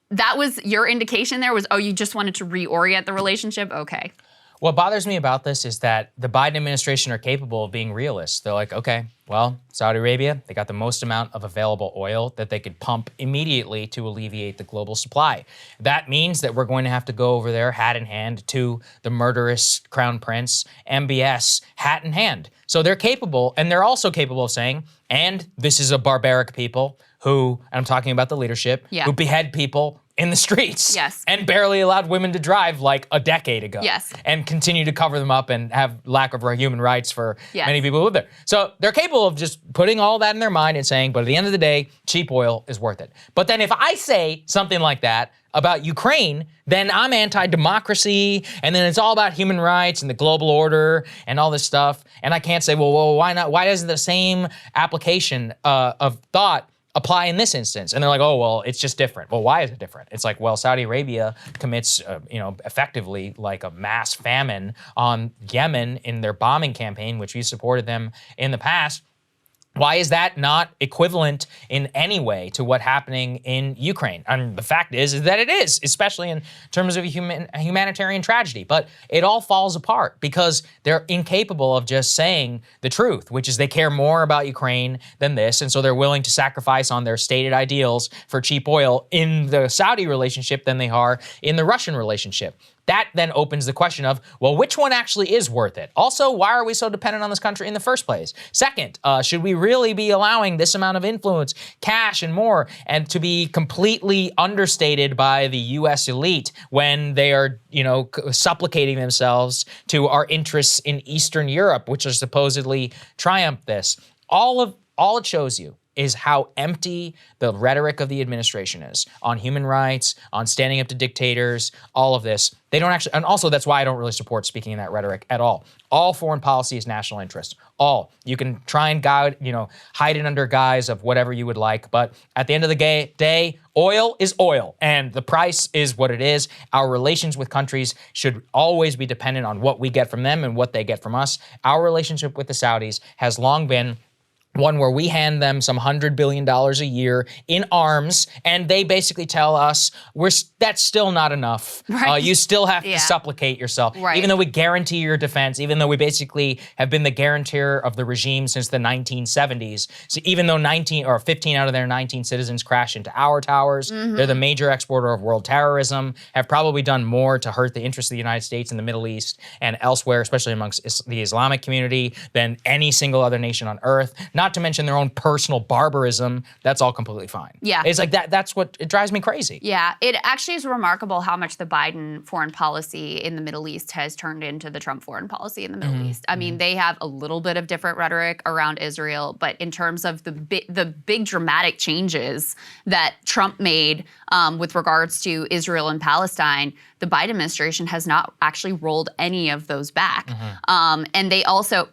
[SPEAKER 2] that was your indication there was, oh, you just wanted to reorient the relationship? Okay.
[SPEAKER 1] What bothers me about this is that the Biden administration are capable of being realists. They're like, okay, well, Saudi Arabia, they got the most amount of available oil that they could pump immediately to alleviate the global supply. That means that we're going to have to go over there hat in hand to the murderous crown prince, MBS, hat in hand. So they're capable, and they're also capable of saying, and this is a barbaric people who, and I'm talking about the leadership, who behead people in the streets and barely allowed women to drive like a decade ago and continue to cover them up and have lack of human rights for many people who live there. So they're capable of just putting all that in their mind and saying, but at the end of the day, cheap oil is worth it. But then if I say something like that about Ukraine, then I'm anti-democracy, and then it's all about human rights and the global order and all this stuff. And I can't say, well, why not? Why doesn't the same application of thought apply in this instance? And they're like, oh, well, it's just different. Well, why is it different? It's like, well, Saudi Arabia commits, effectively like a mass famine on Yemen in their bombing campaign, which we supported them in the past. Why is that not equivalent in any way to what's happening in Ukraine? And the fact is that it is, especially in terms of a humanitarian tragedy. But it all falls apart because they're incapable of just saying the truth, which is they care more about Ukraine than this. And so they're willing to sacrifice on their stated ideals for cheap oil in the Saudi relationship than they are in the Russian relationship. That then opens the question of, well, which one actually is worth it? Also, why are we so dependent on this country in the first place? Second, should we really be allowing this amount of influence, cash and more, and to be completely understated by the U.S. elite when they are, supplicating themselves to our interests in Eastern Europe, which are supposedly triumph this? All it shows you is how empty the rhetoric of the administration is on human rights, on standing up to dictators, all of this. They don't actually, and also that's why I don't really support speaking in that rhetoric at all. All foreign policy is national interest. All. You can try and hide it under guise of whatever you would like, but at the end of the day, oil is oil, and the price is what it is. Our relations with countries should always be dependent on what we get from them and what they get from us. Our relationship with the Saudis has long been one where we hand them some $100 billion a year in arms, and they basically tell us that's still not enough.
[SPEAKER 2] Right.
[SPEAKER 1] You still have to supplicate yourself. Right. Even though we guarantee your defense, even though we basically have been the guarantor of the regime since the 1970s. So even though 15 out of their 19 citizens crash into our towers, they're the major exporter of world terrorism, have probably done more to hurt the interests of the United States in the Middle East and elsewhere, especially amongst the Islamic community, than any single other nation on earth. Not to mention their own personal barbarism. That's all completely fine. Yeah. It's like that's what it drives me crazy.
[SPEAKER 2] Yeah. It actually is remarkable how much the Biden foreign policy in the Middle East has turned into the Trump foreign policy in the Middle East. I mean, they have a little bit of different rhetoric around Israel, but in terms of the big dramatic changes that Trump made with regards to Israel and Palestine, the Biden administration has not actually rolled any of those back. And they also,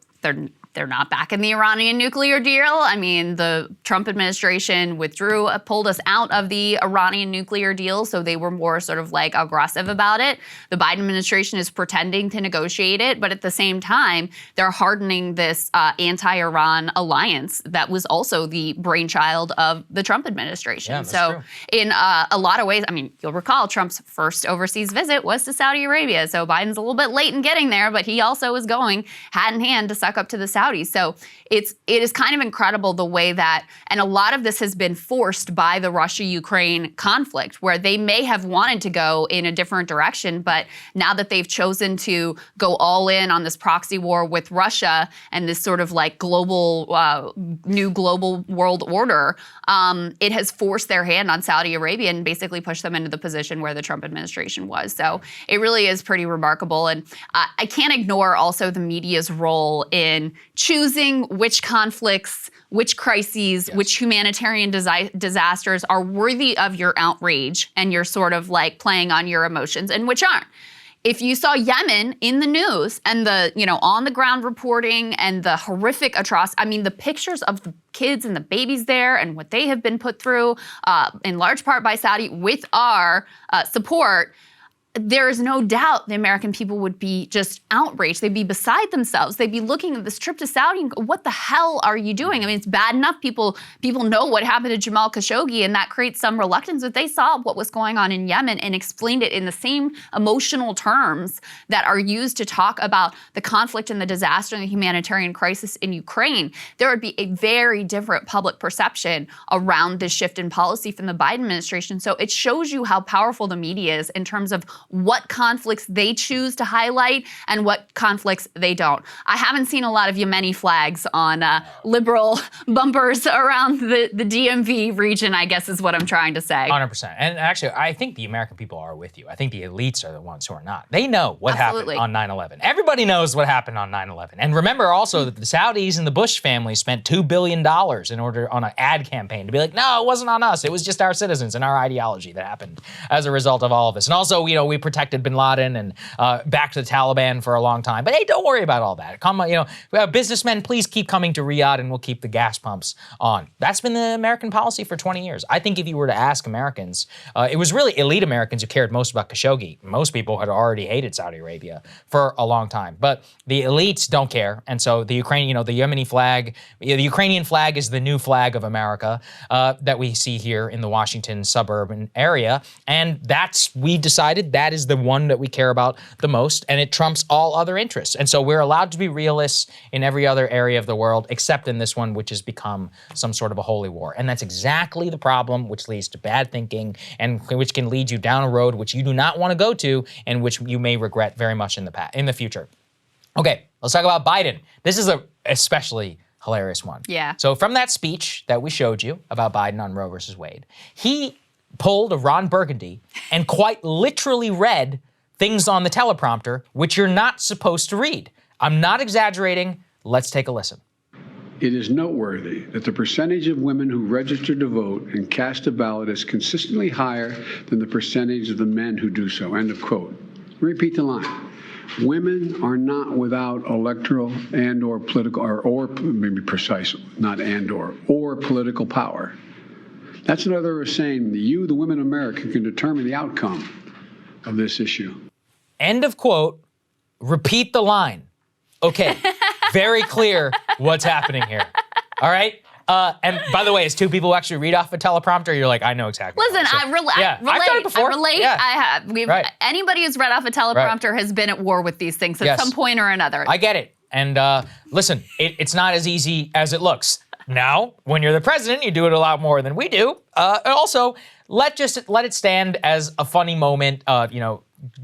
[SPEAKER 2] they're not back in the Iranian nuclear deal. I mean, the Trump administration pulled us out of the Iranian nuclear deal, so they were more sort of like aggressive about it. The Biden administration is pretending to negotiate it, but at the same time, they're hardening this anti-Iran alliance that was also the brainchild of the Trump administration.
[SPEAKER 1] Yeah, that's true.
[SPEAKER 2] In a lot of ways, I mean, you'll recall Trump's first overseas visit was to Saudi Arabia, so Biden's a little bit late in getting there, but he also was going hand in hand to suck up to the Saudis Saudis. So it is kind of incredible the way that, and a lot of this has been forced by the Russia-Ukraine conflict, where they may have wanted to go in a different direction, but now that they've chosen to go all in on this proxy war with Russia and this sort of like global, new global world order, it has forced their hand on Saudi Arabia and basically pushed them into the position where the Trump administration was. So it really is pretty remarkable. And I can't ignore also the media's role in choosing which conflicts, which crises, which humanitarian disasters are worthy of your outrage and your sort of like playing on your emotions and which aren't. If you saw Yemen in the news and the, on the ground reporting and the horrific atrocity, I mean, the pictures of the kids and the babies there and what they have been put through, in large part by Saudi with our support, there is no doubt the American people would be just outraged. They'd be beside themselves. They'd be looking at this trip to Saudi and go, what the hell are you doing? I mean, it's bad enough people know what happened to Jamal Khashoggi, and that creates some reluctance. But they saw what was going on in Yemen and explained it in the same emotional terms that are used to talk about the conflict and the disaster and the humanitarian crisis in Ukraine. There would be a very different public perception around this shift in policy from the Biden administration. So it shows you how powerful the media is in terms of what conflicts they choose to highlight and what conflicts they don't. I haven't seen a lot of Yemeni flags on liberal bumpers around the DMV region, I guess is what I'm trying to say.
[SPEAKER 1] 100%. And actually, I think the American people are with you. I think the elites are the ones who are not. They know what happened on 9/11. Everybody knows what happened on 9/11. And remember also that the Saudis and the Bush family spent $2 billion in order on an ad campaign to be like, no, it wasn't on us. It was just our citizens and our ideology that happened as a result of all of this. And also, we protected bin Laden and backed the Taliban for a long time. But hey, don't worry about all that. Come on, businessmen, please keep coming to Riyadh and we'll keep the gas pumps on. That's been the American policy for 20 years. I think if you were to ask Americans, it was really elite Americans who cared most about Khashoggi. Most people had already hated Saudi Arabia for a long time. But the elites don't care. And so the Ukrainian, the Yemeni flag, the Ukrainian flag is the new flag of America that we see here in the Washington suburban area. And we decided that is the one that we care about the most, and it trumps all other interests. And so we're allowed to be realists in every other area of the world, except in this one, which has become some sort of a holy war. And that's exactly the problem, which leads to bad thinking and which can lead you down a road which you do not want to go to and which you may regret very much in the future. Okay, let's talk about Biden. This is a especially hilarious one.
[SPEAKER 2] Yeah.
[SPEAKER 1] So from that speech that we showed you about Biden on Roe versus Wade, he pulled a Ron Burgundy and quite literally read things on the teleprompter which you're not supposed to read. I'm not exaggerating. Let's take a listen.
[SPEAKER 3] It is noteworthy that the percentage of women who register to vote and cast a ballot is consistently higher than the percentage of the men who do so. End of quote. Repeat the line. Women are not without electoral and or political, or maybe precise, not and or political power. That's another way of saying that you, the women of America, can determine the outcome of this issue.
[SPEAKER 1] End of quote. Repeat the line. Okay, very clear what's happening here. All right? And by the way, as two people who actually read off a teleprompter, you're like, I know exactly.
[SPEAKER 2] Listen, I relate.
[SPEAKER 1] I've done it before.
[SPEAKER 2] I relate.
[SPEAKER 1] Yeah.
[SPEAKER 2] I have. Anybody who's read off a teleprompter has been at war with these things at some point or another.
[SPEAKER 1] I get it. And listen, it's not as easy as it looks. Now, when you're the president, you do it a lot more than we do. And also, let it stand as a funny moment,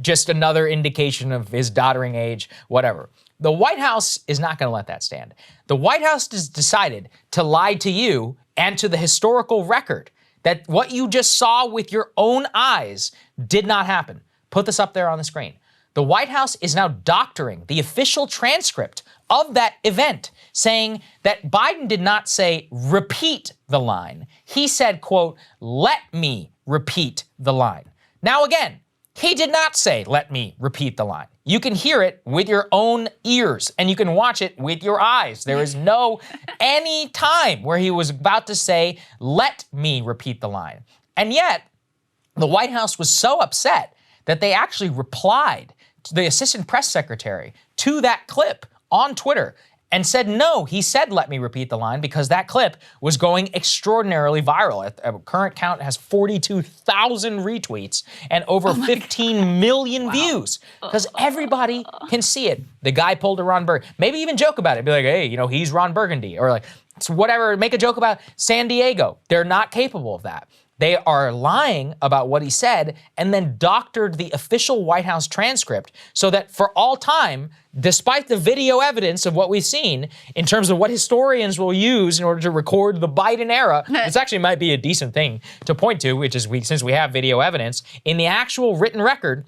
[SPEAKER 1] just another indication of his doddering age, whatever. The White House is not going to let that stand. The White House has decided to lie to you and to the historical record that what you just saw with your own eyes did not happen. Put this up there on the screen. The White House is now doctoring the official transcript of that event, saying that Biden did not say, repeat the line. He said, quote, let me repeat the line. Now again, he did not say, let me repeat the line. You can hear it with your own ears and you can watch it with your eyes. There is no any time where he was about to say, let me repeat the line. And yet, the White House was so upset that they actually replied to the assistant press secretary to that clip on Twitter, and said no. He said, let me repeat the line, because that clip was going extraordinarily viral. At a current count, it has 42,000 retweets and over 15 million views, because everybody can see it. The guy pulled a Ron Burgundy. Maybe even joke about it. Be like, hey, he's Ron Burgundy. Or like, whatever, make a joke about San Diego. They're not capable of that. They are lying about what he said and then doctored the official White House transcript so that for all time, despite the video evidence of what we've seen in terms of what historians will use in order to record the Biden era, this actually might be a decent thing to point to, which is since we have video evidence, in the actual written record,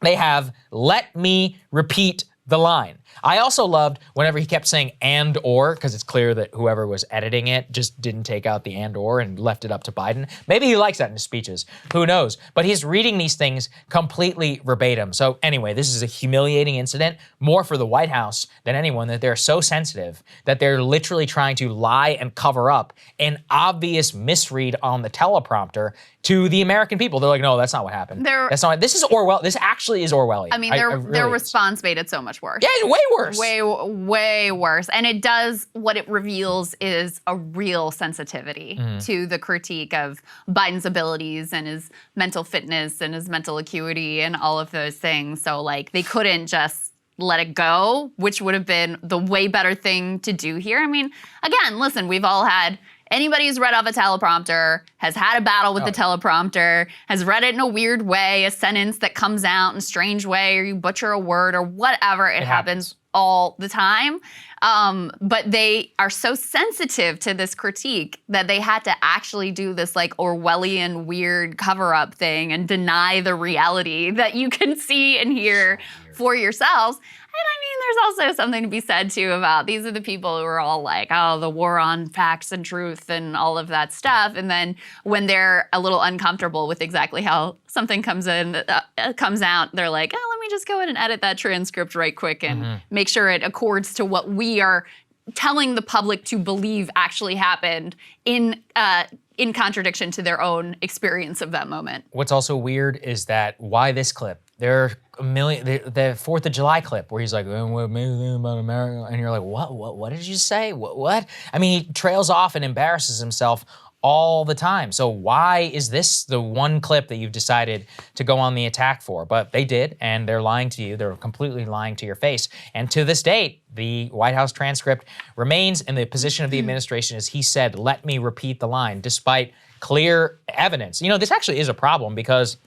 [SPEAKER 1] they have, let me repeat the line. I also loved whenever he kept saying and or, because it's clear that whoever was editing it just didn't take out the and or and left it up to Biden. Maybe he likes that in his speeches. Who knows? But he's reading these things completely verbatim. So anyway, this is a humiliating incident, more for the White House than anyone, that they're so sensitive that they're literally trying to lie and cover up an obvious misread on the teleprompter to the American people. They're like, no, that's not what happened. That's not. This is Orwell. This actually is Orwellian.
[SPEAKER 2] I mean, their response made it so much worse.
[SPEAKER 1] Yeah, way worse.
[SPEAKER 2] Way worse. And it does, what it reveals is a real sensitivity to the critique of Biden's abilities and his mental fitness and his mental acuity and all of those things. So like, they couldn't just let it go, which would have been the way better thing to do here. I mean, again, listen, we've all had, anybody who's read off a teleprompter, has had a battle with the teleprompter, has read it in a weird way, a sentence that comes out in a strange way, or you butcher a word or whatever. It happens all the time. But they are so sensitive to this critique that they had to actually do this like Orwellian weird cover-up thing and deny the reality that you can see and hear for yourselves. And I mean, there's also something to be said too about these are the people who are all like, oh, the war on facts and truth and all of that stuff. And then when they're a little uncomfortable with exactly how something comes out, they're like, oh, let me just go in and edit that transcript right quick and make sure it accords to what we are telling the public to believe actually happened in contradiction to their own experience of that moment.
[SPEAKER 1] What's also weird is that why this clip? There are a million, the 4th of July clip where he's like, what about America? And you're like, what did you say? What? I mean, he trails off and embarrasses himself all the time. So why is this the one clip that you've decided to go on the attack for? But they did, and they're lying to you. They're completely lying to your face. And to this date, the White House transcript remains in the position of the administration as he said, let me repeat the line, despite clear evidence. This actually is a problem because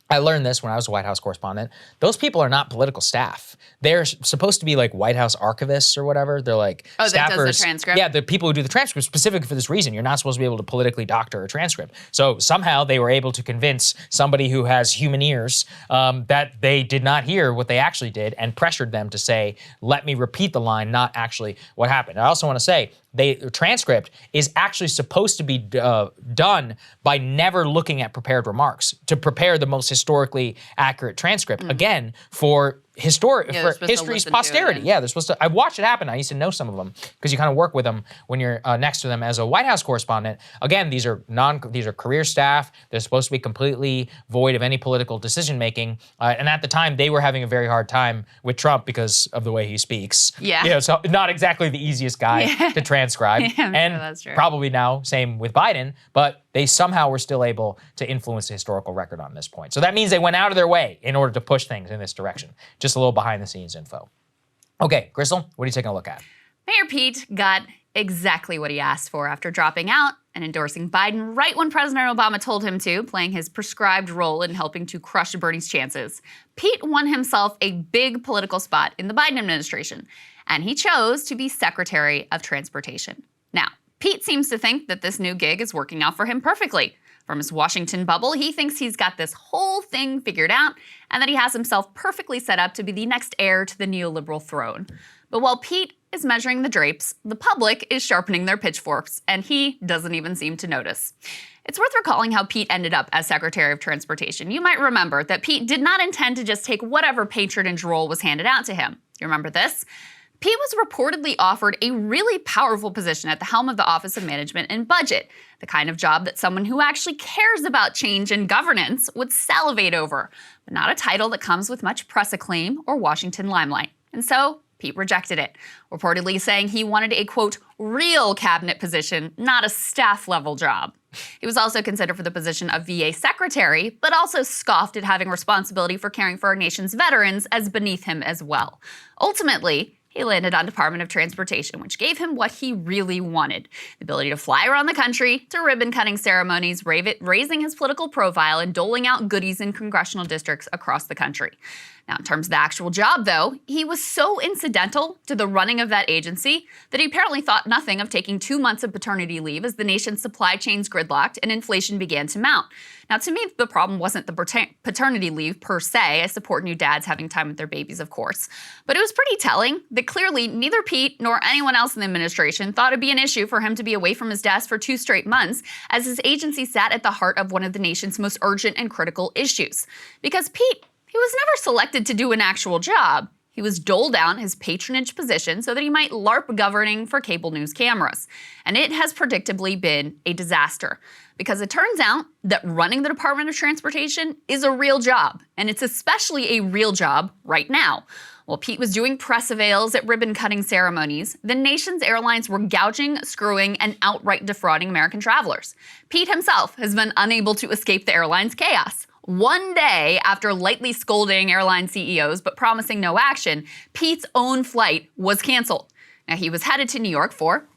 [SPEAKER 1] I learned this when I was a White House correspondent. Those people are not political staff. They're supposed to be like White House archivists or whatever. They're like staffers.
[SPEAKER 2] That does the transcript?
[SPEAKER 1] Yeah, the people who do the transcript specifically for this reason. You're not supposed to be able to politically doctor a transcript. So somehow they were able to convince somebody who has human ears that they did not hear what they actually did and pressured them to say, let me repeat the line, not actually what happened. I also want to say, the transcript is actually supposed to be done by never looking at prepared remarks to prepare the most historically accurate transcript. Again, for history's posterity. Yeah, they're supposed to. I watched it happen. I used to know some of them because you kind of work with them when you're next to them as a White House correspondent. Again, these are career staff. They're supposed to be completely void of any political decision making. And at the time, they were having a very hard time with Trump because of the way he speaks.
[SPEAKER 2] Yeah.
[SPEAKER 1] So not exactly the easiest guy to transcribe.
[SPEAKER 2] Yeah,
[SPEAKER 1] and
[SPEAKER 2] that's true.
[SPEAKER 1] probably now same with Biden, but they somehow were still able to influence the historical record on this point. So that means they went out of their way in order to push things in this direction. Just a little behind the scenes info. Okay, Krystal, what are you taking a look at?
[SPEAKER 2] Mayor Pete got exactly what he asked for after dropping out and endorsing Biden right when President Obama told him to, playing his prescribed role in helping to crush Bernie's chances. Pete won himself a big political spot in the Biden administration, and he chose to be Secretary of Transportation. Now, Pete seems to think that this new gig is working out for him perfectly. From his Washington bubble, he thinks he's got this whole thing figured out and that he has himself perfectly set up to be the next heir to the neoliberal throne. But while Pete is measuring the drapes, the public is sharpening their pitchforks, and he doesn't even seem to notice. It's worth recalling how Pete ended up as Secretary of Transportation. You might remember that Pete did not intend to just take whatever patronage role was handed out to him. You remember this? Pete was reportedly offered a really powerful position at the helm of the Office of Management and Budget, the kind of job that someone who actually cares about change and governance would salivate over, but not a title that comes with much press acclaim or Washington limelight. And so Pete rejected it, reportedly saying he wanted a, quote, real cabinet position, not a staff-level job. He was also considered for the position of VA secretary, but also scoffed at having responsibility for caring for our nation's veterans as beneath him as well. Ultimately, he landed on Department of Transportation, which gave him what he really wanted: the ability to fly around the country to ribbon-cutting ceremonies, raising his political profile and doling out goodies in congressional districts across the country. Now, in terms of the actual job, though, he was so incidental to the running of that agency that he apparently thought nothing of taking 2 months of paternity leave as the nation's supply chains gridlocked and inflation began to mount. Now, to me, the problem wasn't the paternity leave per se. I support new dads having time with their babies, of course. But it was pretty telling that clearly neither Pete nor anyone else in the administration thought it'd be an issue for him to be away from his desk for 2 straight months, as his agency sat at the heart of one of the nation's most urgent and critical issues. Because Pete, he was never selected to do an actual job. He was doled out his patronage position so that he might LARP governing for cable news cameras. And it has predictably been a disaster, because it turns out that running the Department of Transportation is a real job, and it's especially a real job right now. While Pete was doing press avails at ribbon-cutting ceremonies, the nation's airlines were gouging, screwing, and outright defrauding American travelers. Pete himself has been unable to escape the airline's chaos. One day after lightly scolding airline CEOs but promising no action, Pete's own flight was canceled. Now, he was headed to New York for,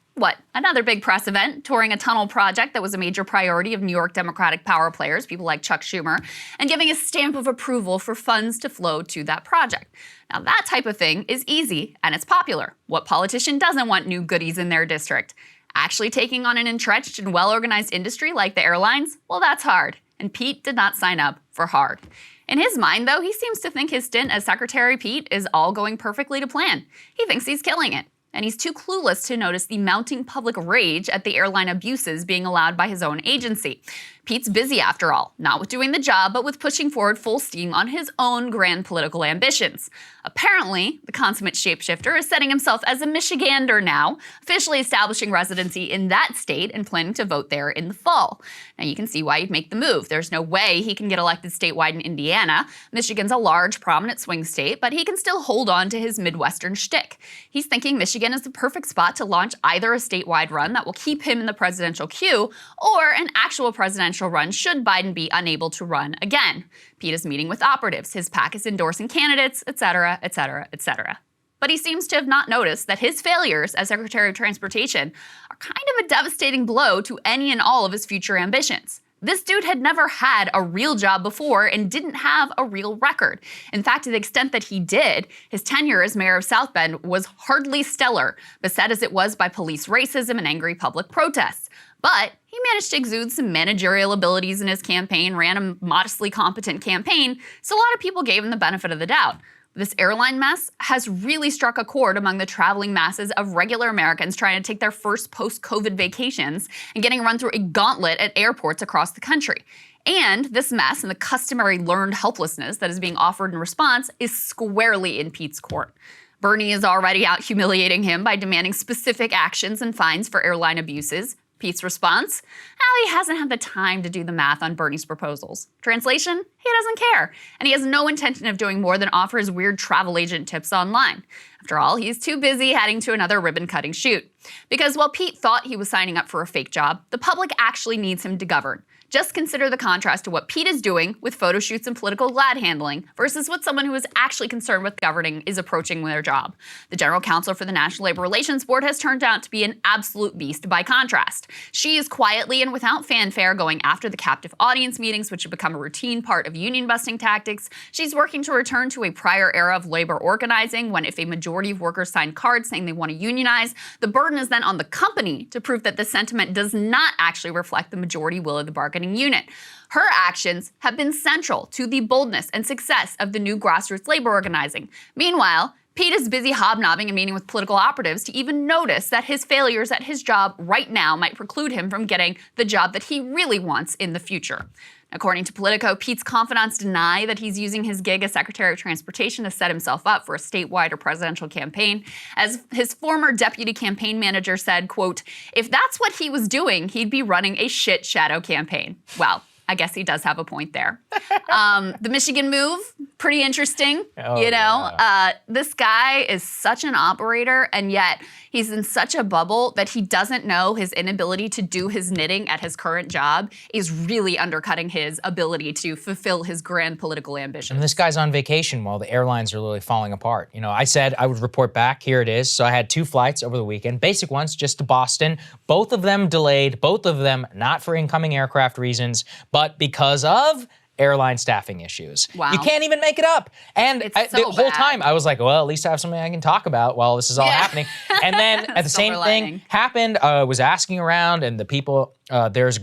[SPEAKER 2] another big press event, touring a tunnel project that was a major priority of New York Democratic power players, people like Chuck Schumer, and giving a stamp of approval for funds to flow to that project. Now, that type of thing is easy and it's popular. What politician doesn't want new goodies in their district? Actually taking on an entrenched and well-organized industry like the airlines? Well, that's hard. And Pete did not sign up for hard. In his mind, though, he seems to think his stint as Secretary Pete is all going perfectly to plan. He thinks he's killing it. And he's too clueless to notice the mounting public rage at the airline abuses being allowed by his own agency. Pete's busy, after all, not with doing the job, but with pushing forward full steam on his own grand political ambitions. Apparently, the consummate shapeshifter is setting himself as a Michigander now, officially establishing residency in that state and planning to vote there in the fall. Now, you can see why he'd make the move. There's no way he can get elected statewide in Indiana. Michigan's a large, prominent swing state, but he can still hold on to his Midwestern shtick. He's thinking Michigan is the perfect spot to launch either a statewide run that will keep him in the presidential queue, or an actual presidential run should Biden be unable to run again. Pete is meeting with operatives, his PAC is endorsing candidates, etc., etc., etc. But he seems to have not noticed that his failures as Secretary of Transportation are kind of a devastating blow to any and all of his future ambitions. This dude had never had a real job before and didn't have a real record. In fact, to the extent that he did, his tenure as mayor of South Bend was hardly stellar, beset as it was by police racism and angry public protests. But he managed to exude some managerial abilities in his campaign, ran a modestly competent campaign, so a lot of people gave him the benefit of the doubt. This airline mess has really struck a chord among the traveling masses of regular Americans trying to take their first post-COVID vacations and getting run through a gauntlet at airports across the country. And this mess and the customary learned helplessness that is being offered in response is squarely in Pete's court. Bernie is already out humiliating him by demanding specific actions and fines for airline abuses. Pete's response? Well, he hasn't had the time to do the math on Bernie's proposals. Translation? He doesn't care, and he has no intention of doing more than offer his weird travel agent tips online. After all, he's too busy heading to another ribbon-cutting shoot. Because while Pete thought he was signing up for a fake job, the public actually needs him to govern. Just consider the contrast to what Pete is doing with photo shoots and political glad handling versus what someone who is actually concerned with governing is approaching with their job. The general counsel for the National Labor Relations Board has turned out to be an absolute beast by contrast. She is quietly and without fanfare going after the captive audience meetings, which have become a routine part of union-busting tactics. She's working to return to a prior era of labor organizing when if a majority of workers sign cards saying they want to unionize, the burden is then on the company to prove that the sentiment does not actually reflect the majority will of the bargaining unit. Her actions have been central to the boldness and success of the new grassroots labor organizing. Meanwhile, Pete is busy hobnobbing and meeting with political operatives to even notice that his failures at his job right now might preclude him from getting the job that he really wants in the future. According to Politico, Pete's confidants deny that he's using his gig as Secretary of Transportation to set himself up for a statewide or presidential campaign. As his former deputy campaign manager said, quote, if that's what he was doing, he'd be running a shit shadow campaign. Well, I guess he does have a point there. The Michigan move, pretty interesting.
[SPEAKER 1] Oh,
[SPEAKER 2] This guy is such an operator, and yet he's in such a bubble that he doesn't know his inability to do his knitting at his current job is really undercutting his ability to fulfill his grand political ambitions.
[SPEAKER 1] And this guy's on vacation while the airlines are literally falling apart. You know, I said I would report back. Here it is. So I had 2 flights over the weekend, basic ones, just to Boston. Both of them delayed, both of them not for incoming aircraft reasons, but because of airline staffing issues.
[SPEAKER 2] Wow.
[SPEAKER 1] You can't even make it up. And
[SPEAKER 2] It's
[SPEAKER 1] the
[SPEAKER 2] so
[SPEAKER 1] whole
[SPEAKER 2] bad.
[SPEAKER 1] time I was like, well, at least I have something I can talk about while this is all happening. And then at the same
[SPEAKER 2] Silver
[SPEAKER 1] thing
[SPEAKER 2] lining.
[SPEAKER 1] happened, I was asking around, and the people, there's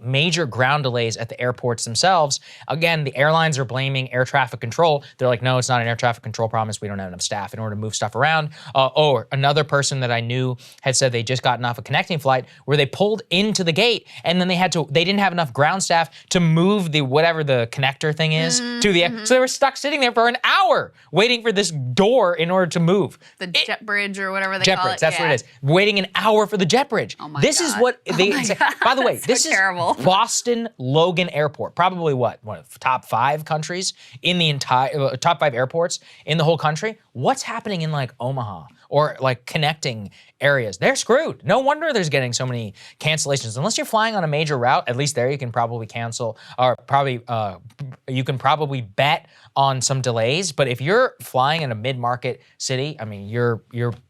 [SPEAKER 1] major ground delays at the airports themselves. Again, the airlines are blaming air traffic control. They're like, no, it's not an air traffic control problem. We don't have enough staff in order to move stuff around. Or another person that I knew had said they just gotten off a connecting flight where they pulled into the gate, and then they didn't have enough ground staff to move whatever the connector thing is to the air. So they were stuck sitting there for an hour waiting for this door in order to move.
[SPEAKER 2] The jet bridge or whatever they
[SPEAKER 1] Jet
[SPEAKER 2] call
[SPEAKER 1] bridge,
[SPEAKER 2] it.
[SPEAKER 1] that's what it is. Waiting an hour for the jet bridge.
[SPEAKER 2] Oh my
[SPEAKER 1] This is
[SPEAKER 2] God.
[SPEAKER 1] what they
[SPEAKER 2] Oh my
[SPEAKER 1] say.
[SPEAKER 2] God,
[SPEAKER 1] By the way,
[SPEAKER 2] that's
[SPEAKER 1] this
[SPEAKER 2] so
[SPEAKER 1] is
[SPEAKER 2] terrible.
[SPEAKER 1] Boston Logan Airport. Probably one of the top 5 countries in the entire top 5 airports in the whole country. What's happening in like Omaha or like connecting areas? They're screwed. No wonder there's getting so many cancellations. Unless you're flying on a major route, at least there you can probably cancel or you can probably bet on some delays. But if you're flying in a mid-market city, I mean, you're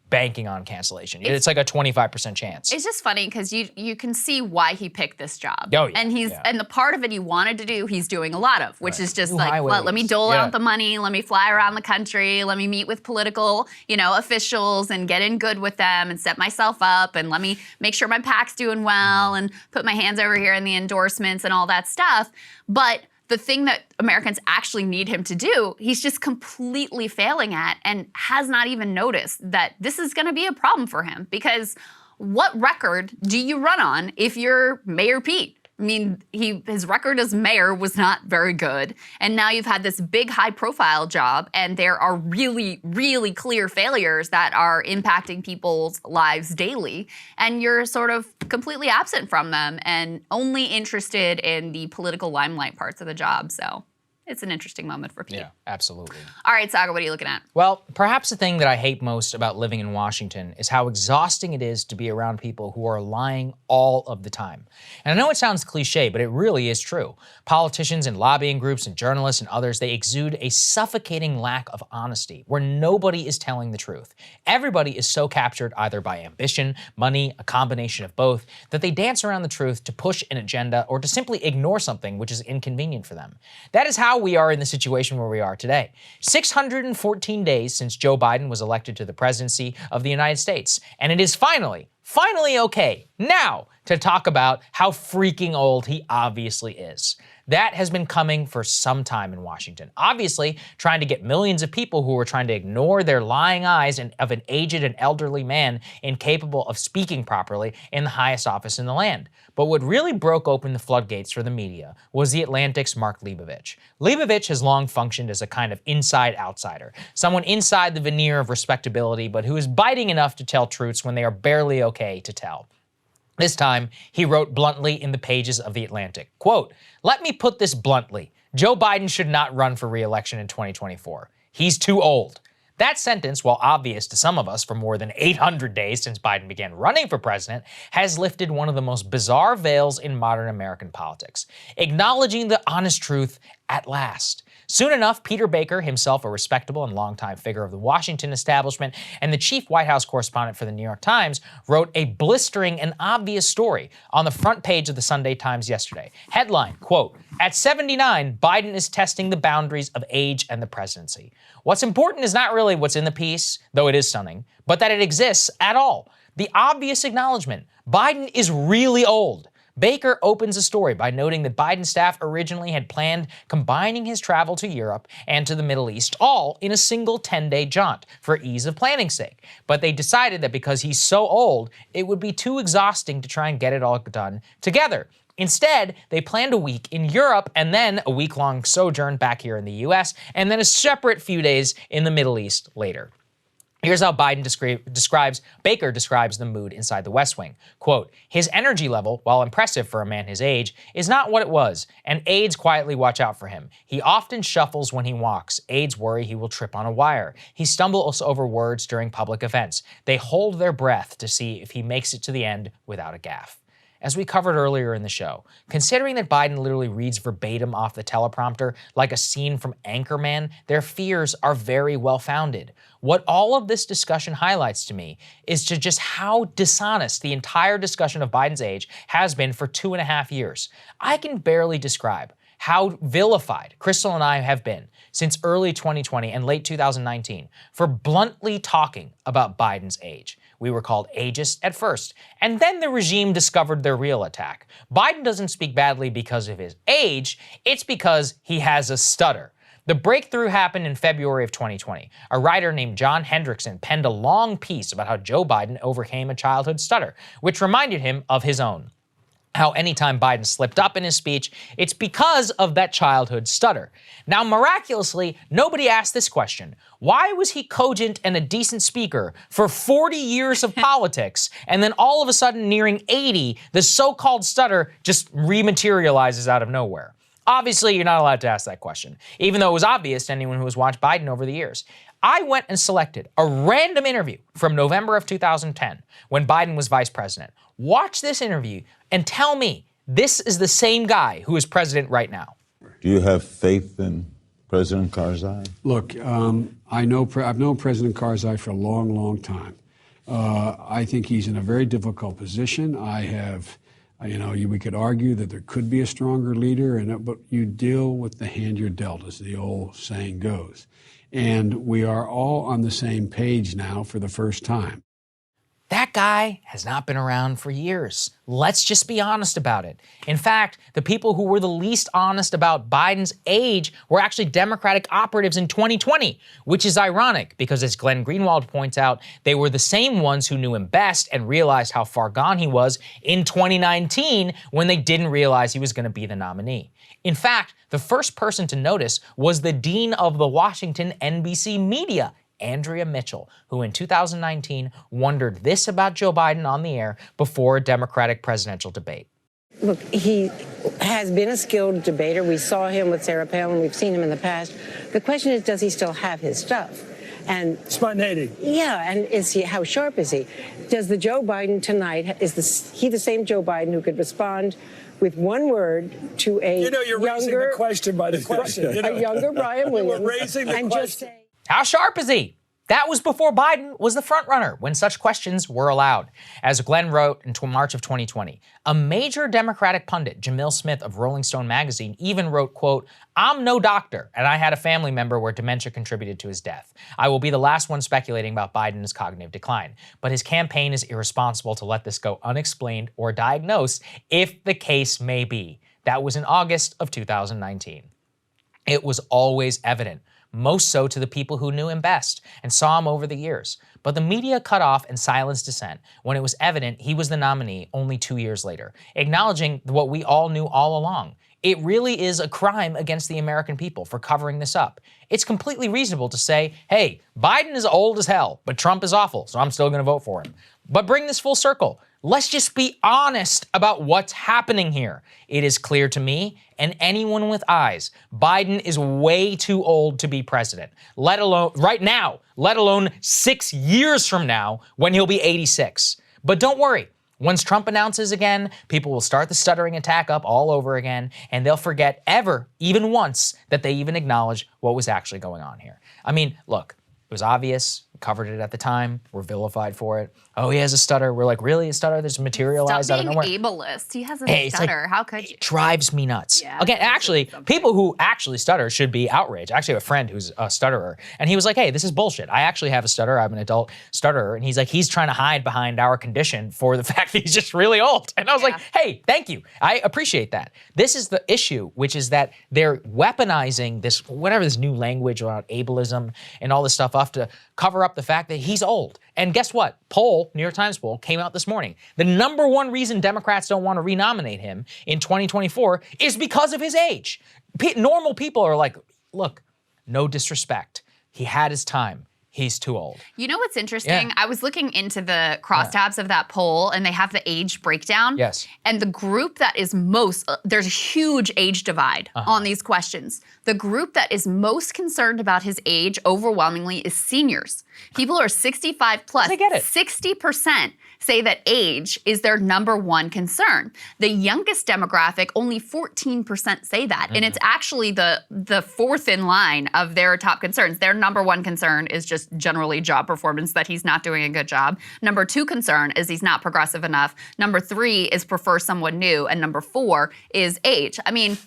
[SPEAKER 1] banking on cancellation. It's like a 25% chance.
[SPEAKER 2] It's just funny because you can see why he picked this job.
[SPEAKER 1] Oh, yeah,
[SPEAKER 2] And and the part of it he wanted to do, he's doing a lot of, which is just
[SPEAKER 1] New
[SPEAKER 2] like,
[SPEAKER 1] highways.
[SPEAKER 2] let me dole
[SPEAKER 1] Yeah.
[SPEAKER 2] out the money, let me fly around the country, let me meet with political, officials and get in good with them and set myself up, and let me make sure my PAC's doing well and put my hands over here in the endorsements and all that stuff. But the thing that Americans actually need him to do, he's just completely failing at and has not even noticed that this is going to be a problem for him. Because what record do you run on if you're Mayor Pete? I mean, his record as mayor was not very good. And now you've had this big high-profile job, and there are really, really clear failures that are impacting people's lives daily. And you're sort of completely absent from them and only interested in the political limelight parts of the job. So it's an interesting moment for Pete.
[SPEAKER 1] Yeah, absolutely.
[SPEAKER 2] All right, Saagar, what are you looking at?
[SPEAKER 1] Well, perhaps the thing that I hate most about living in Washington is how exhausting it is to be around people who are lying all of the time. And I know it sounds cliche, but it really is true. Politicians and lobbying groups and journalists and others, they exude a suffocating lack of honesty where nobody is telling the truth. Everybody is so captured either by ambition, money, a combination of both, that they dance around the truth to push an agenda or to simply ignore something which is inconvenient for them. That is how we are in the situation where we are today. 614 days since Joe Biden was elected to the presidency of the United States. And it is finally okay now to talk about how freaking old he obviously is. That has been coming for some time in Washington. Obviously, trying to get millions of people who were trying to ignore their lying eyes of an aged and elderly man incapable of speaking properly in the highest office in the land. But what really broke open the floodgates for the media was the Atlantic's Mark Leibovich. Leibovich has long functioned as a kind of inside outsider, someone inside the veneer of respectability, but who is biting enough to tell truths when they are barely okay to tell. This time, he wrote bluntly in the pages of The Atlantic, quote, "Let me put this bluntly. Joe Biden should not run for re-election in 2024. He's too old." That sentence, while obvious to some of us for more than 800 days since Biden began running for president, has lifted one of the most bizarre veils in modern American politics, acknowledging the honest truth at last. Soon enough, Peter Baker, himself a respectable and longtime figure of the Washington establishment and the chief White House correspondent for the New York Times, wrote a blistering and obvious story on the front page of the Sunday Times yesterday. Headline, quote, "At 79, Biden is testing the boundaries of age and the presidency." What's important is not really what's in the piece, though it is stunning, but that it exists at all. The obvious acknowledgement, Biden is really old. Baker opens the story by noting that Biden's staff originally had planned combining his travel to Europe and to the Middle East all in a single 10-day jaunt for ease of planning's sake. But they decided that because he's so old, it would be too exhausting to try and get it all done together. Instead, they planned a week in Europe and then a week-long sojourn back here in the US, and then a separate few days in the Middle East later. Here's how Baker describes the mood inside the West Wing. Quote, his energy level, while impressive for a man his age, is not what it was, and aides quietly watch out for him. He often shuffles when he walks. Aides worry he will trip on a wire. He stumbles over words during public events. They hold their breath to see if he makes it to the end without a gaffe. As we covered earlier in the show, considering that Biden literally reads verbatim off the teleprompter like a scene from Anchorman, their fears are very well-founded. What all of this discussion highlights to me is just how dishonest the entire discussion of Biden's age has been for 2.5 years. I can barely describe how vilified Krystal and I have been since early 2020 and late 2019 for bluntly talking about Biden's age. We were called ageist at first, and then the regime discovered their real attack. Biden doesn't speak badly because of his age, it's because he has a stutter. The breakthrough happened in February of 2020. A writer named John Hendrickson penned a long piece about how Joe Biden overcame a childhood stutter, which reminded him of his own. How anytime Biden slipped up in his speech, it's because of that childhood stutter. Now, miraculously, nobody asked this question. Why was he cogent and a decent speaker for 40 years of politics, and then all of a sudden, nearing 80, the so-called stutter just rematerializes out of nowhere? Obviously, you're not allowed to ask that question, even though it was obvious to anyone who has watched Biden over the years. I went and selected a random interview from November of 2010 when Biden was vice president. Watch this interview and tell me this is the same guy who is president right now.
[SPEAKER 6] Do you have faith in President Karzai?
[SPEAKER 3] Look, I've known President Karzai for a long, long time. I think he's in a very difficult position. We could argue that there could be a stronger leader, but you deal with the hand you're dealt, as the old saying goes. And we are all on the same page now for the first time.
[SPEAKER 1] That guy has not been around for years. Let's just be honest about it. In fact, the people who were the least honest about Biden's age were actually Democratic operatives in 2020, which is ironic because, as Glenn Greenwald points out, they were the same ones who knew him best and realized how far gone he was in 2019 when they didn't realize he was going to be the nominee. In fact, the first person to notice was the dean of the Washington NBC media, Andrea Mitchell, who in 2019 wondered this about Joe Biden on the air before a Democratic presidential debate.
[SPEAKER 7] Look, he has been a skilled debater. We saw him with Sarah Palin. We've seen him in the past. The question is, does he still have his stuff? And
[SPEAKER 8] spontaneity.
[SPEAKER 7] Yeah, and how sharp is he? Does the Joe Biden tonight, he the same Joe Biden who could respond with one word to a
[SPEAKER 8] you're raising the question by the question.
[SPEAKER 7] A younger Brian Williams.
[SPEAKER 8] We're raising the
[SPEAKER 7] and
[SPEAKER 8] question.
[SPEAKER 7] Just say,
[SPEAKER 1] how sharp is he? That was before Biden was the frontrunner when such questions were allowed. As Glenn wrote in March of 2020, a major Democratic pundit, Jamil Smith of Rolling Stone magazine, even wrote, quote, "I'm no doctor, and I had a family member where dementia contributed to his death. I will be the last one speculating about Biden's cognitive decline, but his campaign is irresponsible to let this go unexplained or diagnosed, if the case may be." That was in August of 2019. It was always evident, most so to the people who knew him best and saw him over the years. But the media cut off and silenced dissent when it was evident he was the nominee only 2 years later, acknowledging what we all knew all along. It really is a crime against the American people for covering this up. It's completely reasonable to say, hey, Biden is old as hell, but Trump is awful, so I'm still going to vote for him. But bring this full circle. Let's just be honest about what's happening here. It is clear to me and anyone with eyes, Biden is way too old to be president, let alone right now, let alone 6 years from now when he'll be 86. But don't worry. Once Trump announces again, people will start the stuttering attack up all over again, and they'll forget ever, even once, that they even acknowledge what was actually going on here. I mean, look, it was obvious. We covered it at the time. We're vilified for it. Oh, he has a stutter. We're like, really? A stutter that's materialized out of nowhere?
[SPEAKER 2] Stop being ableist. He has a
[SPEAKER 1] Hey, it's
[SPEAKER 2] stutter.
[SPEAKER 1] like,
[SPEAKER 2] How could you?
[SPEAKER 1] it drives me nuts.
[SPEAKER 2] Yeah,
[SPEAKER 1] Okay,
[SPEAKER 2] it's
[SPEAKER 1] actually,
[SPEAKER 2] something.
[SPEAKER 1] people who actually stutter should be outraged. I actually have a friend who's a stutterer, and he was like, hey, this is bullshit. I actually have a stutter. I'm an adult stutterer. And he's like, he's trying to hide behind our condition for the fact that he's just really old. And I was like, hey, thank you. I appreciate that. This is the issue, which is that they're weaponizing this, whatever this new language about ableism and all this stuff off to cover up the fact that he's old. And guess what? New York Times poll came out this morning. The number one reason Democrats don't want to renominate him in 2024 is because of his age. Normal people are like, look, no disrespect. He had his time. He's too old.
[SPEAKER 2] You know what's interesting?
[SPEAKER 1] Yeah.
[SPEAKER 2] I was looking into the crosstabs of that poll, and they have the age breakdown.
[SPEAKER 1] Yes.
[SPEAKER 2] And the group that is most, there's a huge age divide on these questions. The group that is most concerned about his age overwhelmingly is seniors. People who are 65 plus.
[SPEAKER 1] I get it.
[SPEAKER 2] 60% say that age is their number one concern. The youngest demographic, only 14% say that. And it's actually the fourth in line of their top concerns. Their number one concern is just generally job performance, that he's not doing a good job. Number two concern is he's not progressive enough. Number three is prefer someone new. And number four is age. I mean,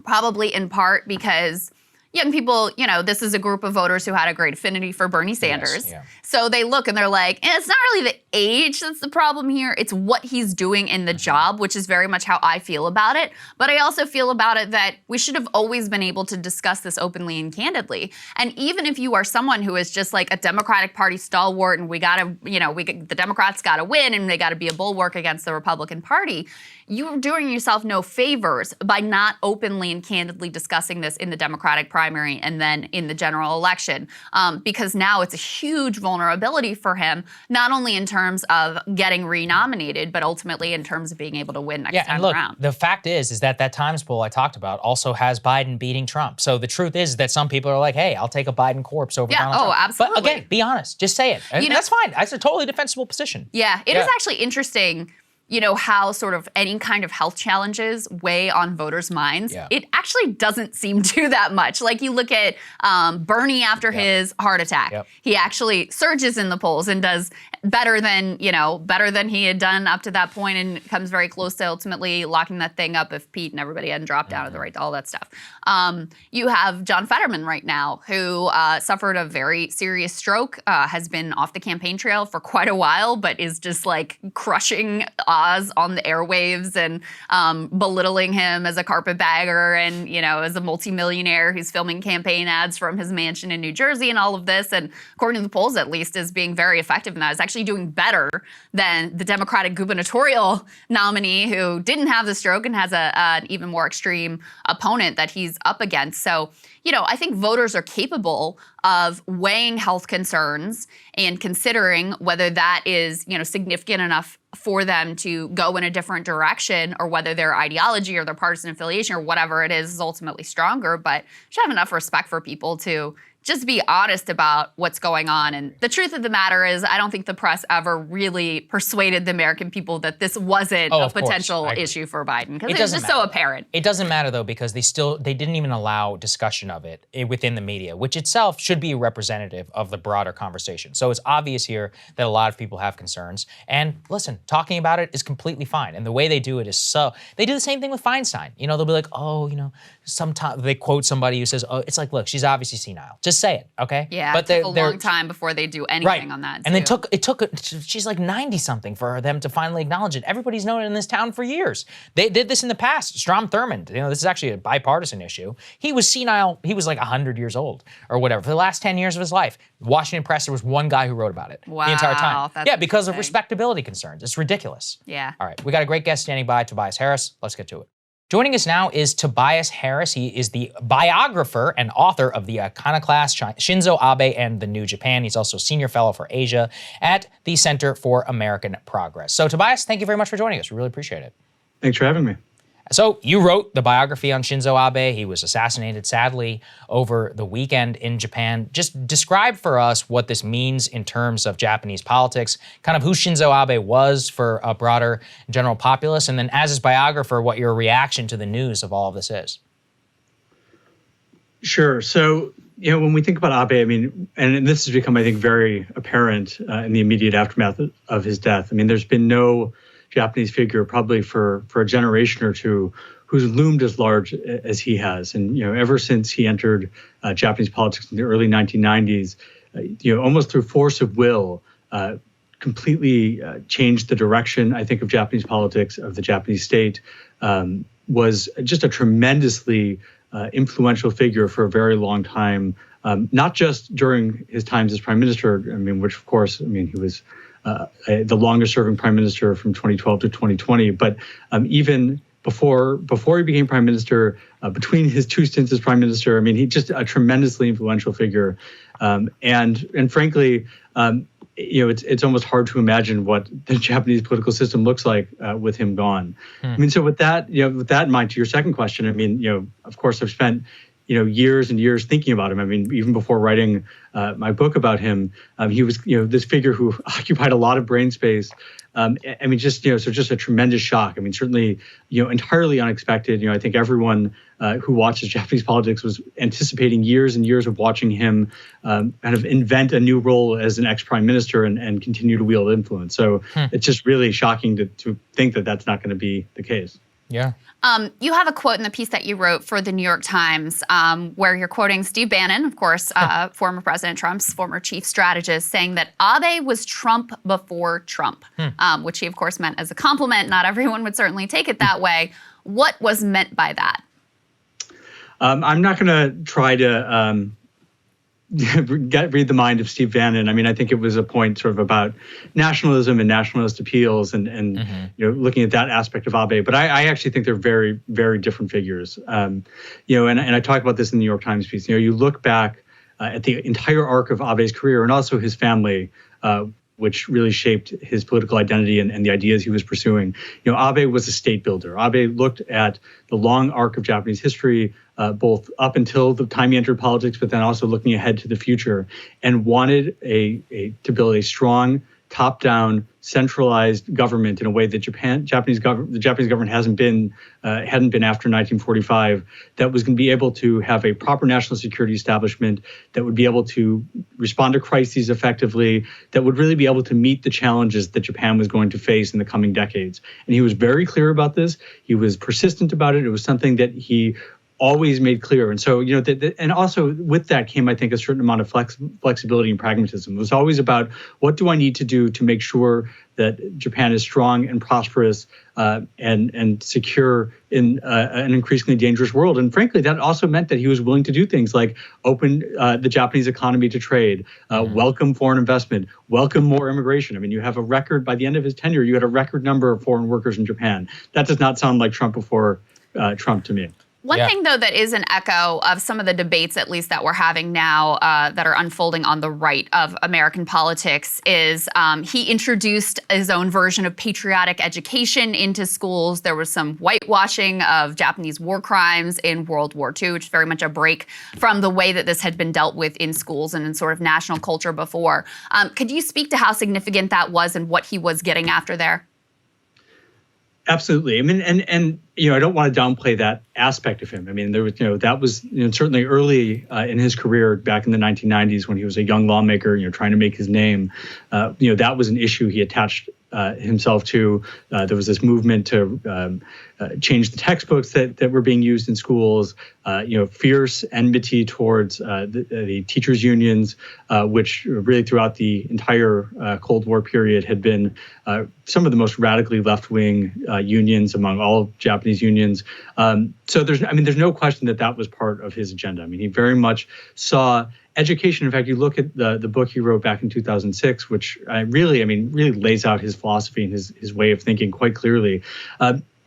[SPEAKER 2] probably in part because young people, this is a group of voters who had a great affinity for Bernie Sanders.
[SPEAKER 1] Yes, yeah.
[SPEAKER 2] So they look and they're like, it's not really the age that's the problem here. It's what he's doing in the job, which is very much how I feel about it. But I also feel about it that we should have always been able to discuss this openly and candidly. And even if you are someone who is just like a Democratic Party stalwart and the Democrats got to win and they got to be a bulwark against the Republican Party, you're doing yourself no favors by not openly and candidly discussing this in the Democratic primary and then in the general election. Because now it's a huge vulnerability for him, not only in terms of getting renominated, but ultimately in terms of being able to win next time
[SPEAKER 1] and look,
[SPEAKER 2] around.
[SPEAKER 1] the fact is that Times poll I talked about also has Biden beating Trump. So the truth is that some people are like, hey, I'll take a Biden corpse over Donald Trump.
[SPEAKER 2] Absolutely.
[SPEAKER 1] But again, be honest. Just say it. And that's fine. That's a totally defensible position.
[SPEAKER 2] Yeah, it is actually interesting, how sort of any kind of health challenges weigh on voters' minds.
[SPEAKER 1] Yeah.
[SPEAKER 2] It actually doesn't seem to that much. Like you look at Bernie after his heart attack.
[SPEAKER 1] Yep.
[SPEAKER 2] He actually surges in the polls and does better than he had done up to that point, and comes very close to ultimately locking that thing up if Pete and everybody hadn't dropped out of the right, all that stuff. You have John Fetterman right now, who suffered a very serious stroke, has been off the campaign trail for quite a while, but is just like crushing Oz on the airwaves and belittling him as a carpetbagger and, as a multimillionaire who's filming campaign ads from his mansion in New Jersey and all of this. And according to the polls, at least, is being very effective in that. Is actually doing better than the Democratic gubernatorial nominee who didn't have the stroke and has an even more extreme opponent that he's up against. So, I think voters are capable of weighing health concerns and considering whether that is, significant enough for them to go in a different direction, or whether their ideology or their partisan affiliation or whatever it is ultimately stronger. But should have enough respect for people to just be honest about what's going on. And the truth of the matter is, I don't think the press ever really persuaded the American people that this wasn't a potential issue for Biden, because it was just so apparent.
[SPEAKER 1] It doesn't matter, though, because they didn't even allow discussion of it within the media, which itself should be representative of the broader conversation. So it's obvious here that a lot of people have concerns. And listen, talking about it is completely fine. And the way they do it is they do the same thing with Feinstein. They'll be like, sometimes they quote somebody who says, it's like, look, she's obviously senile. Just say it, okay?
[SPEAKER 2] Yeah, but it took a long time before they do anything on that, too.
[SPEAKER 1] And it took she's like 90-something for them to finally acknowledge it. Everybody's known it in this town for years. They did this in the past. Strom Thurmond, this is actually a bipartisan issue. He was senile. He was like 100 years old or whatever for the last 10 years of his life. Washington Press, there was one guy who wrote about it the entire time. Yeah, because of respectability concerns. It's ridiculous.
[SPEAKER 2] Yeah.
[SPEAKER 1] All right, we got a great guest standing by, Tobias Harris. Let's get to it. Joining us now is Tobias Harris. He is the biographer and author of the iconoclast Shinzo Abe and the New Japan. He's also senior fellow for Asia at the Center for American Progress. So Tobias, thank you very much for joining us. We really appreciate it.
[SPEAKER 9] Thanks for having me.
[SPEAKER 1] So you wrote the biography on Shinzo Abe. He was assassinated, sadly, over the weekend in Japan. Just describe for us what this means in terms of Japanese politics, kind of who Shinzo Abe was for a broader general populace, and then as his biographer, what your reaction to the news of all of this is.
[SPEAKER 9] Sure. So, when we think about Abe, and this has become, I think, very apparent in the immediate aftermath of his death. There's been no Japanese figure probably for a generation or two who's loomed as large as he has. And, ever since he entered Japanese politics in the early 1990s, almost through force of will, completely changed the direction, I think, of Japanese politics, of the Japanese state, was just a tremendously influential figure for a very long time, not just during his times as prime minister, which, of course, he was the longest serving prime minister from 2012 to 2020, but even before he became prime minister, between his 2 stints as prime minister. I mean, he's just a tremendously influential figure, and frankly, it's almost hard to imagine what the Japanese political system looks like with him gone. I mean, so with that in mind, to your second question, I mean, of course, I've spent years and years thinking about him. I mean, even before writing my book about him, he was, this figure who occupied a lot of brain space. I mean, just a tremendous shock. I mean, certainly, entirely unexpected. I think everyone who watches Japanese politics was anticipating years and years of watching him kind of invent a new role as an ex-prime minister and continue to wield influence. So it's just really shocking to think that that's not going to be the case.
[SPEAKER 1] Yeah.
[SPEAKER 2] You have a quote in the piece that you wrote for the New York Times where you're quoting Steve Bannon, of course, former President Trump's former chief strategist, saying that Abe was Trump before Trump, which he, of course, meant as a compliment. Not everyone would certainly take it that way. What was meant by that?
[SPEAKER 9] I'm not going to try to read the mind of Steve Bannon. I mean, I think it was a point sort of about nationalism and nationalist appeals and looking at that aspect of Abe. But I actually think they're very, very different figures. And I talk about this in the New York Times piece. You look back at the entire arc of Abe's career and also his family, which really shaped his political identity and the ideas he was pursuing. Abe was a state builder. Abe looked at the long arc of Japanese history, both up until the time he entered politics, but then also looking ahead to the future, and wanted to build a strong, top-down, centralized government in a way that the Japanese government hadn't been after 1945. That was going to be able to have a proper national security establishment that would be able to respond to crises effectively, that would really be able to meet the challenges that Japan was going to face in the coming decades. And he was very clear about this. He was persistent about it. It was something that he always made clear. And so, and also with that came, I think, a certain amount of flexibility and pragmatism. It was always about, what do I need to do to make sure that Japan is strong and prosperous and secure in an increasingly dangerous world? And frankly, that also meant that he was willing to do things like open the Japanese economy to trade, welcome foreign investment, welcome more immigration. I mean, you have a record, by the end of his tenure, you had a record number of foreign workers in Japan. That does not sound like Trump before Trump to me.
[SPEAKER 2] One thing, though, that is an echo of some of the debates, at least that we're having now, that are unfolding on the right of American politics is he introduced his own version of patriotic education into schools. There was some whitewashing of Japanese war crimes in World War II, which is very much a break from the way that this had been dealt with in schools and in sort of national culture before. Could you speak to how significant that was and what he was getting after there?
[SPEAKER 9] Absolutely. I mean, and I don't want to downplay that aspect of him. I mean, there was, that was certainly early in his career back in the 1990s when he was a young lawmaker, trying to make his name. That was an issue he attached himself to. There was this movement to change the textbooks that were being used in schools. Fierce enmity towards the teachers' unions, which really throughout the entire Cold War period had been some of the most radically left-wing unions among all Japanese unions. So there's no question that was part of his agenda. I mean, he very much saw education. In fact, you look at the book he wrote back in 2006, which really lays out his philosophy and his way of thinking quite clearly.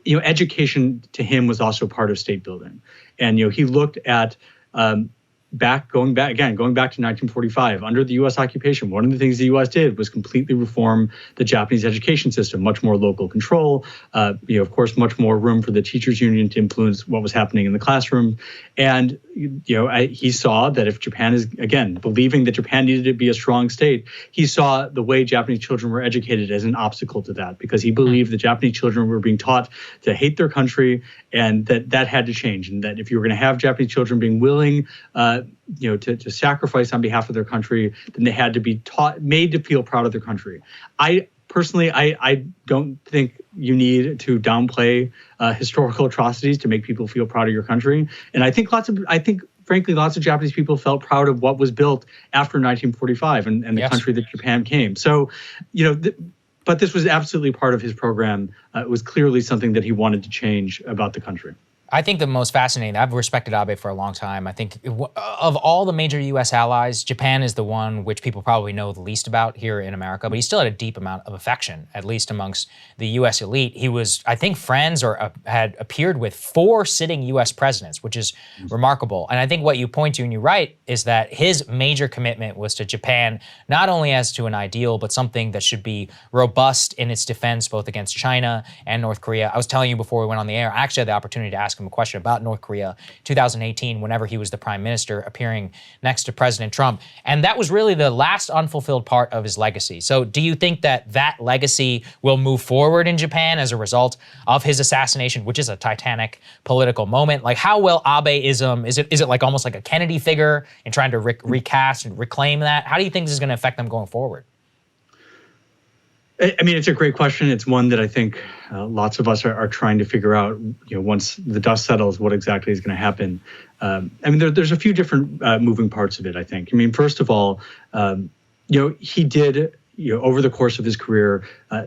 [SPEAKER 9] Education to him was also part of state building. And, he looked at going back to 1945, under the U.S. occupation, one of the things the U.S. did was completely reform the Japanese education system, much more local control, of course, much more room for the teachers' union to influence what was happening in the classroom. And, he saw that if Japan is, again, believing that Japan needed to be a strong state, he saw the way Japanese children were educated as an obstacle to that, because he believed that Japanese children were being taught to hate their country and that had to change. And that if you were going to have Japanese children being willing to sacrifice on behalf of their country, then they had to be made to feel proud of their country. Personally, I don't think you need to downplay historical atrocities to make people feel proud of your country. And I think frankly, lots of Japanese people felt proud of what was built after 1945 and the country that Japan became. So, but this was absolutely part of his program. It was clearly something that he wanted to change about the country.
[SPEAKER 1] I think the most fascinating, I've respected Abe for a long time. I think of all the major U.S. allies, Japan is the one which people probably know the least about here in America, but he still had a deep amount of affection, at least amongst the U.S. elite. He was, I think, friends or had appeared with 4 sitting U.S. presidents, which is remarkable. And I think what you point to and you write is that his major commitment was to Japan, not only as to an ideal, but something that should be robust in its defense, both against China and North Korea. I was telling you before we went on the air, I actually had the opportunity to ask him a question about North Korea 2018 whenever he was the prime minister appearing next to President Trump. And that was really the last unfulfilled part of his legacy. So do you think that that legacy will move forward in Japan as a result of his assassination, which is a titanic political moment? Like how will Abeism, is it like almost like a Kennedy figure in trying to recast and reclaim that? How do you think this is going to affect them going forward?
[SPEAKER 9] I mean, it's a great question. It's one that I think lots of us are trying to figure out, once the dust settles, what exactly is going to happen. I mean, there's a few different moving parts of it, I think. I mean, first of all, he did, over the course of his career,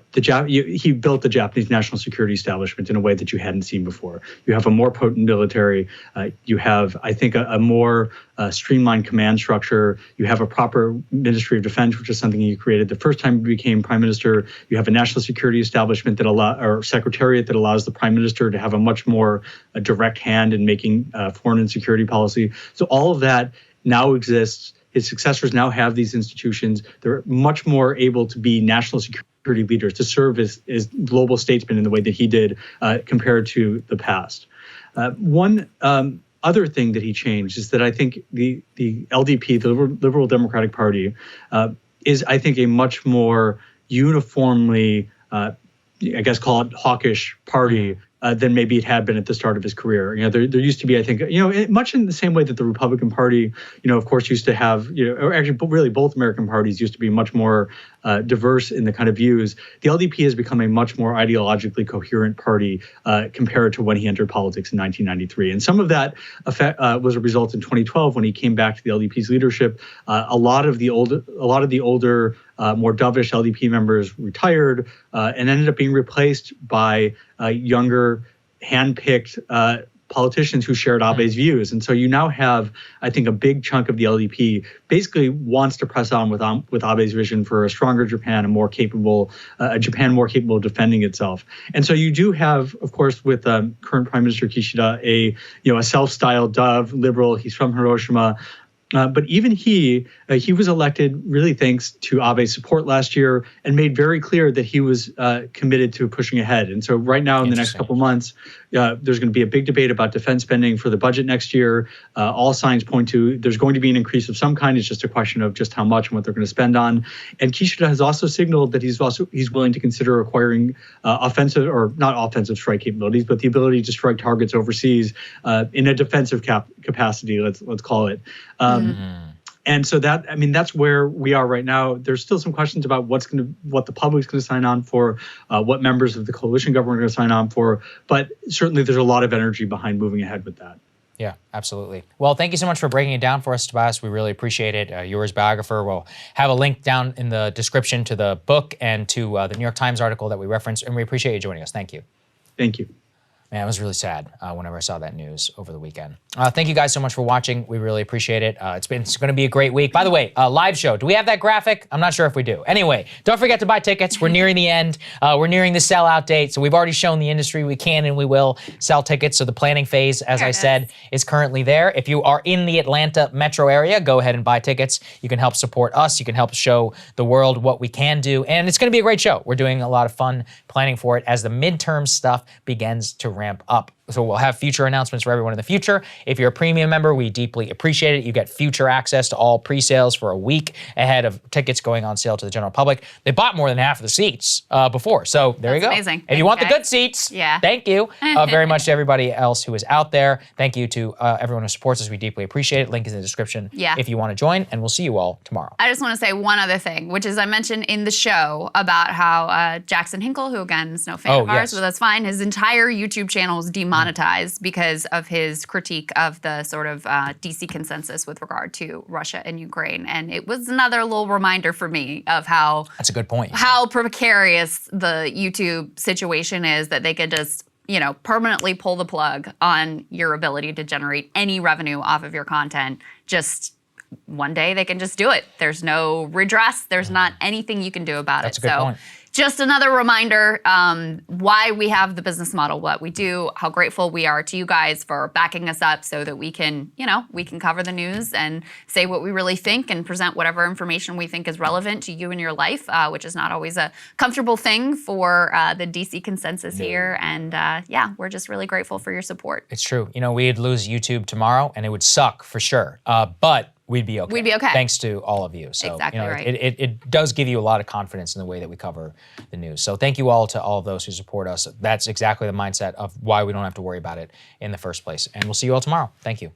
[SPEAKER 9] he built the Japanese national security establishment in a way that you hadn't seen before. You have a more potent military. You have, I think, a more streamlined command structure. You have a proper Ministry of Defense, which is something he created the first time he became prime minister. You have a national security establishment or secretariat that allows the prime minister to have a much more direct hand in making foreign and security policy. So all of that now exists. His successors now have these institutions. They're much more able to be national security leaders, to serve as global statesmen in the way that he did compared to the past. One other thing that he changed is that I think the LDP, the Liberal Democratic Party, is, I think, a much more uniformly, I guess, call it hawkish party than maybe it had been at the start of his career. There used to be, I think, much in the same way that the Republican Party, of course, used to have, or actually really both American parties used to be much more diverse in the kind of views. The LDP has become a much more ideologically coherent party compared to when he entered politics in 1993. And some of that effect was a result in 2012 when he came back to the LDP's leadership. A lot of the older, more dovish LDP members retired and ended up being replaced by younger, hand-picked politicians who shared Abe's views. And so you now have, I think, a big chunk of the LDP basically wants to press on with Abe's vision for a stronger Japan, a Japan more capable of defending itself. And so you do have, of course, with current Prime Minister Kishida, a self-styled dove liberal. He's from Hiroshima. But even he was elected really thanks to Abe's support last year and made very clear that he was committed to pushing ahead. And so right now in the next couple of months, there's going to be a big debate about defense spending for the budget next year. All signs point to there's going to be an increase of some kind. It's just a question of just how much and what they're going to spend on. And Kishida has also signaled that he's willing to consider acquiring offensive or not offensive strike capabilities, but the ability to strike targets overseas in a defensive capacity, let's call it. And so that's where we are right now. There's still some questions about what the public's going to sign on for, what members of the coalition government are going to sign on for. But certainly there's a lot of energy behind moving ahead with that.
[SPEAKER 1] Yeah, absolutely. Well, thank you so much for breaking it down for us, Tobias. We really appreciate it. Yours biographer will have a link down in the description to the book and to the New York Times article that we referenced. And we appreciate you joining us. Thank you.
[SPEAKER 9] Thank you.
[SPEAKER 1] Man, it was really sad whenever I saw that news over the weekend. Thank you guys so much for watching. We really appreciate it. It's going to be a great week. By the way, live show. Do we have that graphic? I'm not sure if we do. Anyway, don't forget to buy tickets. We're nearing the end. We're nearing the sellout date. So we've already shown the industry we can and we will sell tickets. So the planning phase, as I said, is currently there. If you are in the Atlanta metro area, go ahead and buy tickets. You can help support us. You can help show the world what we can do. And it's going to be a great show. We're doing a lot of fun planning for it as the midterm stuff begins to ramp up. So we'll have future announcements for everyone in the future. If you're a premium member, we deeply appreciate it. You get future access to all pre-sales for a week ahead of tickets going on sale to the general public. They bought more than half of the seats before. So there you go.
[SPEAKER 2] Amazing.
[SPEAKER 1] If you want the good seats, thank you very much to everybody else who is out there. Thank you to everyone who supports us. We deeply appreciate it. Link is in the description if you want to join, and we'll see you all tomorrow.
[SPEAKER 2] I just want to say one other thing, which is I mentioned in the show about how Jackson Hinkle, who again is no fan of ours, but that's fine, his entire YouTube channel is demonetized because of his critique of the sort of DC consensus with regard to Russia and Ukraine. And it was another little reminder for me of how—
[SPEAKER 1] That's a good point.
[SPEAKER 2] How precarious the YouTube situation is, that they could just permanently pull the plug on your ability to generate any revenue off of your content. Just one day they can just do it. There's no redress. There's not anything you can do about
[SPEAKER 1] That's
[SPEAKER 2] it.
[SPEAKER 1] a good point.
[SPEAKER 2] Just another reminder why we have the business model, what we do, how grateful we are to you guys for backing us up so that we can, we can cover the news and say what we really think and present whatever information we think is relevant to you in your life, which is not always a comfortable thing for the DC consensus here. And we're just really grateful for your support.
[SPEAKER 1] It's true. We'd lose YouTube tomorrow and it would suck for sure. But we'd be okay.
[SPEAKER 2] We'd be okay.
[SPEAKER 1] Thanks to all of you. So,
[SPEAKER 2] Exactly right.
[SPEAKER 1] It does give you a lot of confidence in the way that we cover the news. So thank you all to all of those who support us. That's exactly the mindset of why we don't have to worry about it in the first place. And we'll see you all tomorrow. Thank you.